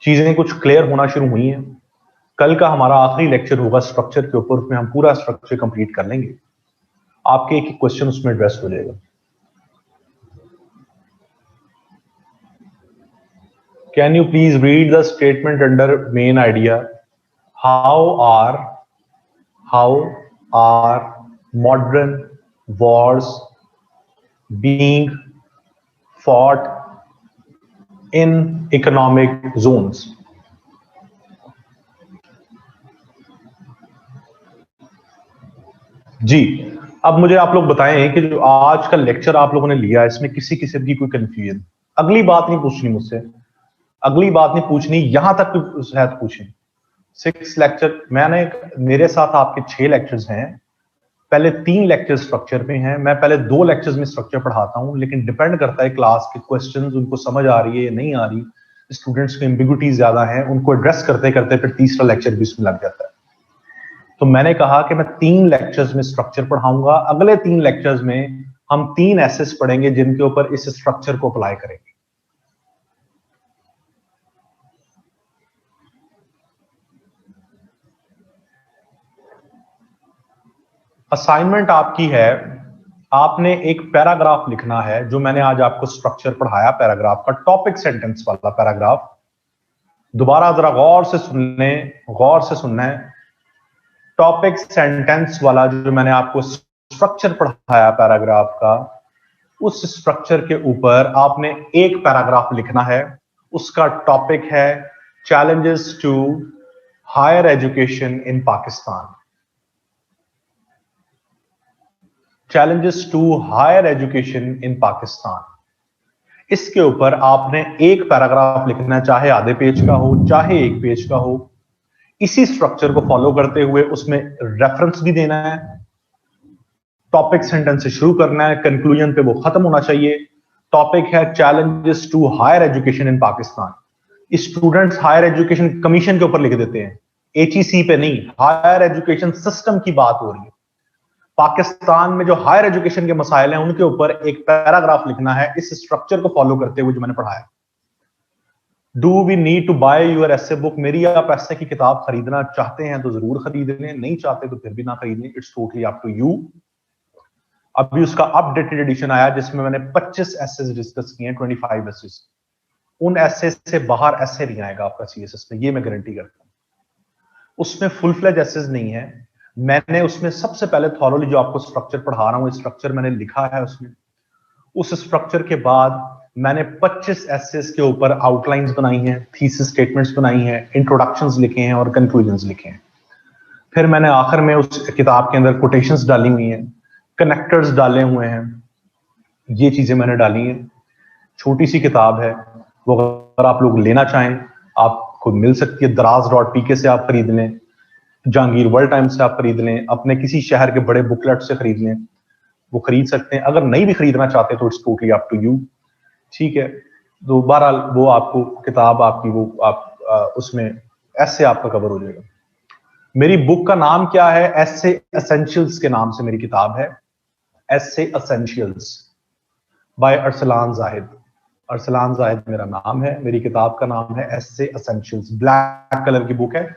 चीजें कुछ क्लियर होना शुरू हुई हैं। कल का हमारा आखिरी लेक्चर होगा स्ट्रक्चर के ऊपर, उसमें हम पूरा स्ट्रक्चर कंप्लीट कर लेंगे। आपके एक क्वेश्चन उसमें एड्रेस हो जाएगा। Can you please read the statement under main idea? How are modern wars being fought in economic zones? जी अब मुझे आप लोग बताएं कि जो आज का लेक्चर आप लोगों ने लिया, इसमें किसी किस्म की कोई कंफ्यूजन, अगली बात नहीं पूछनी मुझसे, अगली बात नहीं पूछनी, यहां तक शायद पूछें। 6 लेक्चर मैंने, मेरे साथ आपके 6 लेक्चर्स हैं। पहले 3 लेक्चर स्ट्रक्चर पे हैं। मैं पहले 2 लेक्चर्स में स्ट्रक्चर पढ़ाता हूं, लेकिन डिपेंड करता है क्लास के क्वेश्चंस, उनको समझ आ रही है या नहीं आ रही, स्टूडेंट्स को एम्बिग्युइटीज ज्यादा हैं, उनको एड्रेस करते करते फिर तीसरा लेक्चर भी उसमें लग जाता है। तो मैंने कहा कि मैं 3 लेक्चर्स में स्ट्रक्चर पढ़ाऊंगा, अगले 3 लेक्चर्स में हम 3 एसेस पढ़ेंगे जिनके ऊपर इस स्ट्रक्चर को अप्लाई करेंगे। असाइनमेंट आपकी है, आपने एक पैराग्राफ लिखना है, जो मैंने आज आपको स्ट्रक्चर पढ़ाया पैराग्राफ का, टॉपिक सेंटेंस वाला पैराग्राफ। दोबारा जरा गौर से सुनना है। टॉपिक सेंटेंस वाला जो मैंने आपको स्ट्रक्चर पढ़ाया पैराग्राफ का, उस स्ट्रक्चर के ऊपर आपने एक पैराग्राफ लिखना है। उसका टॉपिक है challenges to higher education in Pakistan. Challenges to higher education in Pakistan, इसके ऊपर आपने एक पैराग्राफ लिखना है, चाहे आधे पेज का हो चाहे 1 पेज का हो। इसी स्ट्रक्चर को फॉलो करते हुए उसमें रेफरेंस भी देना है, टॉपिक सेंटेंस से शुरू करना है, कंक्लूजन पे वो खत्म होना चाहिए। टॉपिक है challenges to higher education in Pakistan. Students higher education commission के ऊपर लिख देते हैं, HEC पे नहीं, हायर एजुकेशन सिस्टम की बात हो रही है। पाकिस्तान में जो हायर एजुकेशन के मसाइल हैं उनके ऊपर एक पैराग्राफ लिखना है, इस स्ट्रक्चर को फॉलो करते हुए जो मैंने पढ़ाया। Do we need to buy your essay book? मेरी आप ऐसे की किताब खरीदना चाहते हैं तो जरूर खरीद लें, नहीं चाहते तो फिर भी ना खरीदें, it's totally up to you. अभी उसका अपडेटेड एडिशन आया जिसमें मैंने 25 एसेस डिस्कस किए हैं, 25 एसेस। उन एसे से बाहर एसे नहीं आएगा आपका CSS में, ये मैं गारंटी करता हूं। उसमें फुल फ्लेज एसेस नहीं है। मैंने उसमें सबसे पहले थॉरोली जो आपको स्ट्रक्चर पढ़ा रहा हूं, स्ट्रक्चर मैंने लिखा है उसमें। उस स्ट्रक्चर के बाद मैंने 25 एसेस के ऊपर आउटलाइंस बनाई हैं, थीसिस स्टेटमेंट्स बनाई हैं, इंट्रोडक्शंस लिखे हैं और कंक्लूजन्स लिखे हैं। फिर मैंने आखिर में उस किताब के अंदर कोटेशंस डाली हुई हैं, कनेक्टर्स डाले हुए हैं, ये चीजें मैंने डाली हैं। छोटी सी किताब है, वो अगर आप लोग लेना चाहें आपको मिल सकती है। दराज.pk से आप खरीद लें, जहांगीर वर्ल्ड टाइम्स से आप खरीद लें, अपने किसी शहर के बड़े बुकलेट से खरीद लें, वो खरीद सकते हैं। अगर नहीं भी खरीदना चाहते तो it's totally up to you, ठीक है। तो बहरहाल वो आपको किताब आपकी वो आप उसमें ऐसे आपका कवर हो जाएगा। मेरी बुक का नाम क्या है? एसे एसेंशियल्स के नाम से मेरी किताब है, एसे एसेंशियल्स बाय अरसलान जाहिद। अरसलान जाहिद मेरा नाम है, मेरी किताब का नाम है एसे एसेंशियल्स। ब्लैक कलर की बुक है,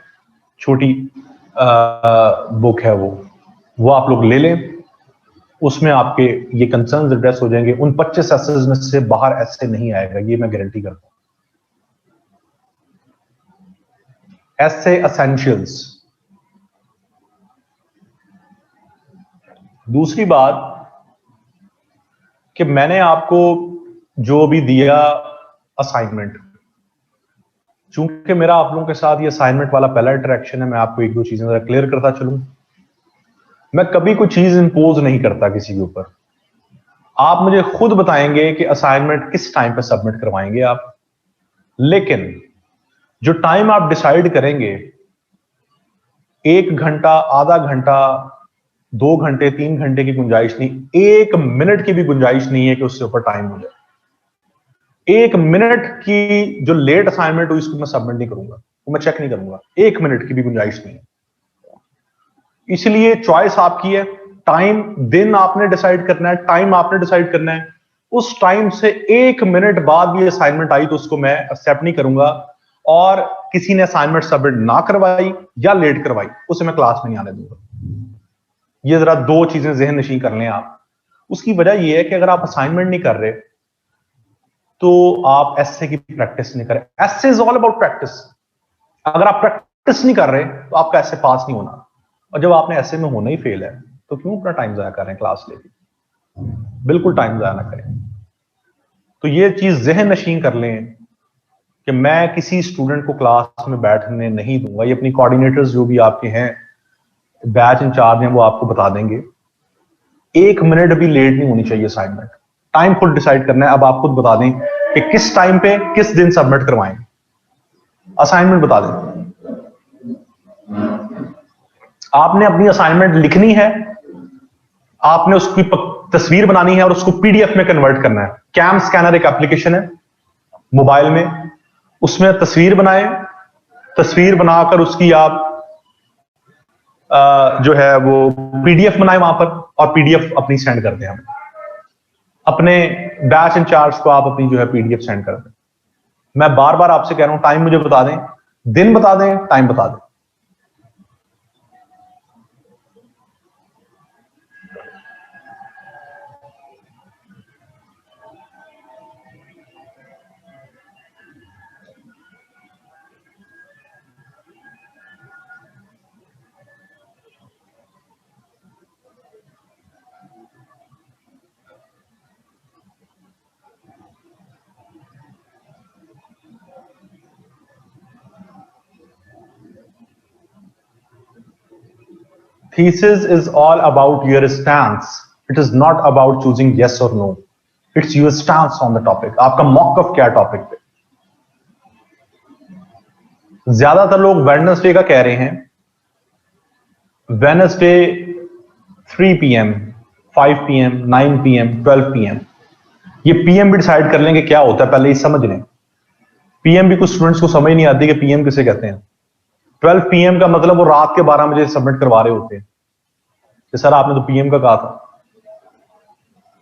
छोटी बुक है वो आप लोग ले लें। उसमें आपके ये कंसर्न्स एड्रेस हो जाएंगे। उन 25 एसेस में से बाहर ऐसे नहीं आएगा, ये मैं गारंटी करता हूं। एसे एसेंशियल्स। दूसरी बात कि मैंने आपको जो भी दिया असाइनमेंट, चूंकि मेरा आप लोगों के साथ ये असाइनमेंट वाला पहला इंटरेक्शन है, मैं आपको 1-2 चीजें जरा क्लियर करता चलूं। मैं कभी कोई चीज इंपोज नहीं करता किसी के ऊपर। आप मुझे खुद बताएंगे कि असाइनमेंट किस टाइम पे सबमिट करवाएंगे आप, लेकिन जो टाइम आप डिसाइड करेंगे, 1 घंटा, आधा घंटा, 2 घंटे, 3 घंटे की गुंजाइश नहीं, 1 मिनट की भी गुंजाइश नहीं है कि उससे ऊपर टाइम हो जाए। 1 मिनट की जो लेट असाइनमेंट हुई उसको मैं सबमिट नहीं करूंगा, वो मैं चेक नहीं करूंगा। 1 मिनट की भी गुंजाइश नहीं है। इसलिए चॉइस आपकी है, टाइम दिन आपने डिसाइड करना है, टाइम आपने डिसाइड करना है। उस टाइम से 1 मिनट बाद भी असाइनमेंट आई तो उसको मैं एक्सेप्ट नहीं करूंगा, और किसी ने असाइनमेंट सबमिट ना करवाई या लेट करवाई उसे मैं क्लास में नहीं आने दूंगा। ये जरा 2 चीजें ज़हन नशीं कर लें आप। उसकी वजह यह है कि अगर आप असाइनमेंट नहीं कर रहे तो आप एसे की प्रैक्टिस नहीं करें। Essay is all about practice. अगर आप प्रैक्टिस नहीं कर रहे तो आपका ऐसे पास नहीं होना, और जब आपने ऐसे में होना ही फेल है तो क्यों अपना टाइम जाया कर रहे हैं क्लास लेके? बिल्कुल टाइम जाया ना करें। तो ये चीज ज़हन नशीं कर लें कि मैं किसी स्टूडेंट को क्लास में बैठने नहीं दूंगा। ये अपनी कोऑर्डिनेटर्स जो भी आपके हैं, बैच इंचार्ज हैं, वो आपको बता देंगे। 1 मिनट भी लेट नहीं होनी चाहिए असाइनमेंट। टाइम खुद डिसाइड करना है। अब आप खुद बता दें कि किस टाइम पे किस दिन सबमिट करवाएंगे। असाइनमेंट बता दें। आपने अपनी असाइनमेंट लिखनी है, आपने उसकी तस्वीर बनानी है और उसको PDF में कन्वर्ट करना है। कैम स्कैनर एक एप्लीकेशन है मोबाइल में, उसमें तस्वीर बनाएं, तस्वीर बनाकर उसकी आप जो है वो पीडीएफ बनाए वहां पर, और पीडीएफ अपनी सेंड कर दें हम अपने बैच इंचार्ज को, आप अपनी जो है पीडीएफ सेंड कर दें। मैं बार बार आपसे कह रहा हूं, टाइम मुझे बता दें, दिन बता दें, टाइम बता दें। Thesis is all about your stance. It is not about choosing yes or no. It's your stance on the topic. आपका मौक़िफ़ क्या टॉपिक पे। ज्यादातर लोग वेडनेसडे का कह रहे हैं, Wednesday 3 PM, 5 PM, 9 PM, 12 PM। ये PM भी डिसाइड कर लेंगे क्या होता है, पहले ये समझ लें। PM भी कुछ स्टूडेंट्स को समझ नहीं आती कि PM किसे कहते हैं। 12 PM का मतलब वो रात के 12 बजे सबमिट करवा रहे होते हैं कि सर आपने तो PM का कहा था।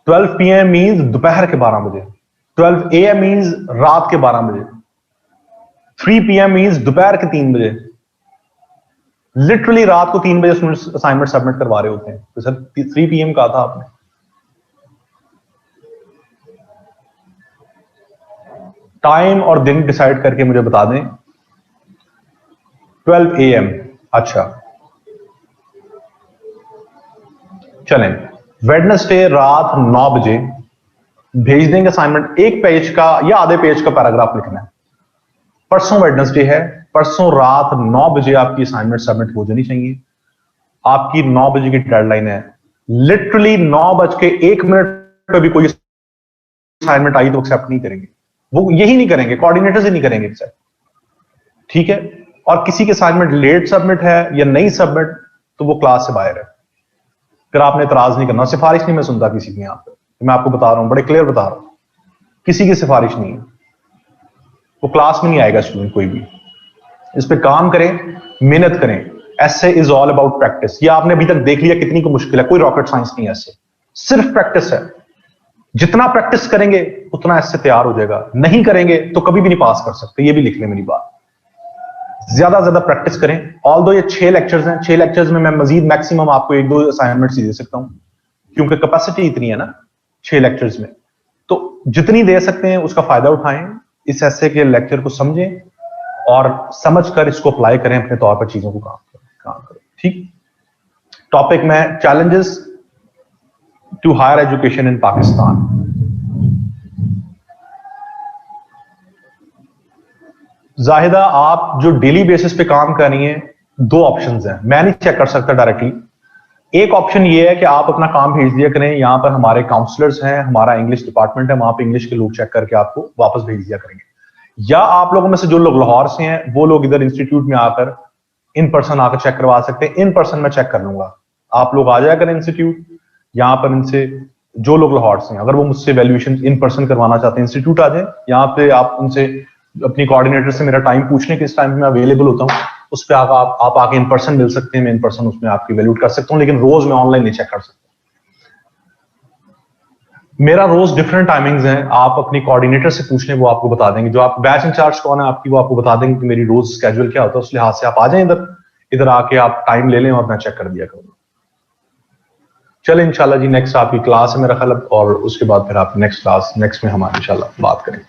12 PM मींस दोपहर के 12 बजे, 12 AM मींस रात के 12 बजे, 3 PM मींस दोपहर के 3 बजे। लिटरली रात को 3 बजे स्टूडेंट्स असाइनमेंट सबमिट करवा रहे होते हैं। तो सर 3 PM कहा था आपने। टाइम और दिन डिसाइड करके मुझे बता दें। 12 AM, अच्छा चलें, वेडनेसडे रात 9 बजे भेज देंगे असाइनमेंट। एक पेज का या आधे पेज का पैराग्राफ लिखना है। परसों वेडनेसडे है, परसों रात 9 बजे आपकी असाइनमेंट सबमिट हो जानी चाहिए। आपकी 9 बजे की डेडलाइन है। लिटरली 9:01 पे भी कोई असाइनमेंट आई तो एक्सेप्ट नहीं करेंगे, वो यही नहीं करेंगे, कोऑर्डिनेटर्स ही नहीं करेंगे एक्सेप्ट, ठीक है। और किसी के असाइनमेंट लेट सबमिट है या नहीं सबमिट तो वो क्लास से बाहर है। फिर आपने इतराज नहीं करना। सिफारिश नहीं मैं सुनता किसी की, यहां पर मैं आपको बता रहा हूं, बड़े क्लियर बता रहा हूं, किसी की सिफारिश नहीं है। वो क्लास में नहीं आएगा स्टूडेंट कोई भी। इस पे काम करें, मेहनत करें। ऐसे इज ऑल अबाउट प्रैक्टिस। ये आपने अभी तक देख लिया कितनी को मुश्किल है, कोई रॉकेट साइंस नहीं है ऐसे, सिर्फ प्रैक्टिस है। जितना प्रैक्टिस करेंगे उतना ऐसे तैयार हो जाएगा। नहीं करेंगे तो कभी भी नहीं पास कर सकते, ये भी लिख लें मेरी बात। ज्यादा से ज्यादा प्रैक्टिस करें। ऑल्दो ये 6 लेक्चर्स हैं, 6 लेक्चर्स में मैं मजीद मैक्सिमम आपको 1-2 असाइनमेंट्स ही दे सकता हूं, क्योंकि कैपेसिटी इतनी है ना 6 लेक्चर्स में। तो जितनी दे सकते हैं उसका फायदा उठाएं, इस ऐसे के लेक्चर को समझें और समझकर इसको अप्लाई करें अपने तौर पर, चीजों को काम करें, ठीक। टॉपिक में challenges to higher education in Pakistan. Zahida, आप जो डेली बेसिस पे काम कर रही हैं, 2 ऑप्शंस हैं, मैं नहीं चेक कर सकता डायरेक्टली। एक ऑप्शन ये है कि आप अपना काम भेज दिया करें, यहां पर हमारे काउंसलर्स हैं, हमारा इंग्लिश डिपार्टमेंट है, वहां पे इंग्लिश के लोग चेक करके आपको वापस भेज दिया करेंगे। या आप लोगों में से जो लोग लाहौर से हैं वो लोग इधर इंस्टीट्यूट में आकर इन पर्सन आकर चेक करवा सकते हैं। इन पर्सन मैं चेक कर लूंगा, आप लोग आ जाया करें इंस्टीट्यूट, यहां पर इनसे जो लोग लाहौर से हैं अगर वो मुझसे वैल्यूएशन इन पर्सन करवाना चाहते हैं इंस्टीट्यूट आ जाए। यहाँ पे आप उनसे अपनी कोऑर्डिनेटर से मेरा टाइम पूछने किस टाइम में अवेलेबल होता हूँ, उस पर आप आके इन पर्सन मिल सकते हैं। मैं इन पर्सन उसमें आपकी वैल्यूट कर सकता हूँ, लेकिन रोज मैं ऑनलाइन नहीं चेक कर सकता। मेरा रोज डिफरेंट टाइमिंग्स हैं, आप अपनी कोऑर्डिनेटर से पूछ लें, वो आपको बता देंगे। जो आप बैच इंचार्ज कौन है आपकी, वो आपको बता देंगे कि मेरी रोज स्केड्यूल क्या होता है। उस लिहाज से आप आ जाएं इधर आके आप टाइम ले लें और मैं चेक कर दिया करूंगा। चले इंशाल्लाह जी, नेक्स्ट आपकी क्लास है मेरा ख्याल, और उसके बाद फिर आप नेक्स्ट में हम इंशाल्लाह बात करेंगे।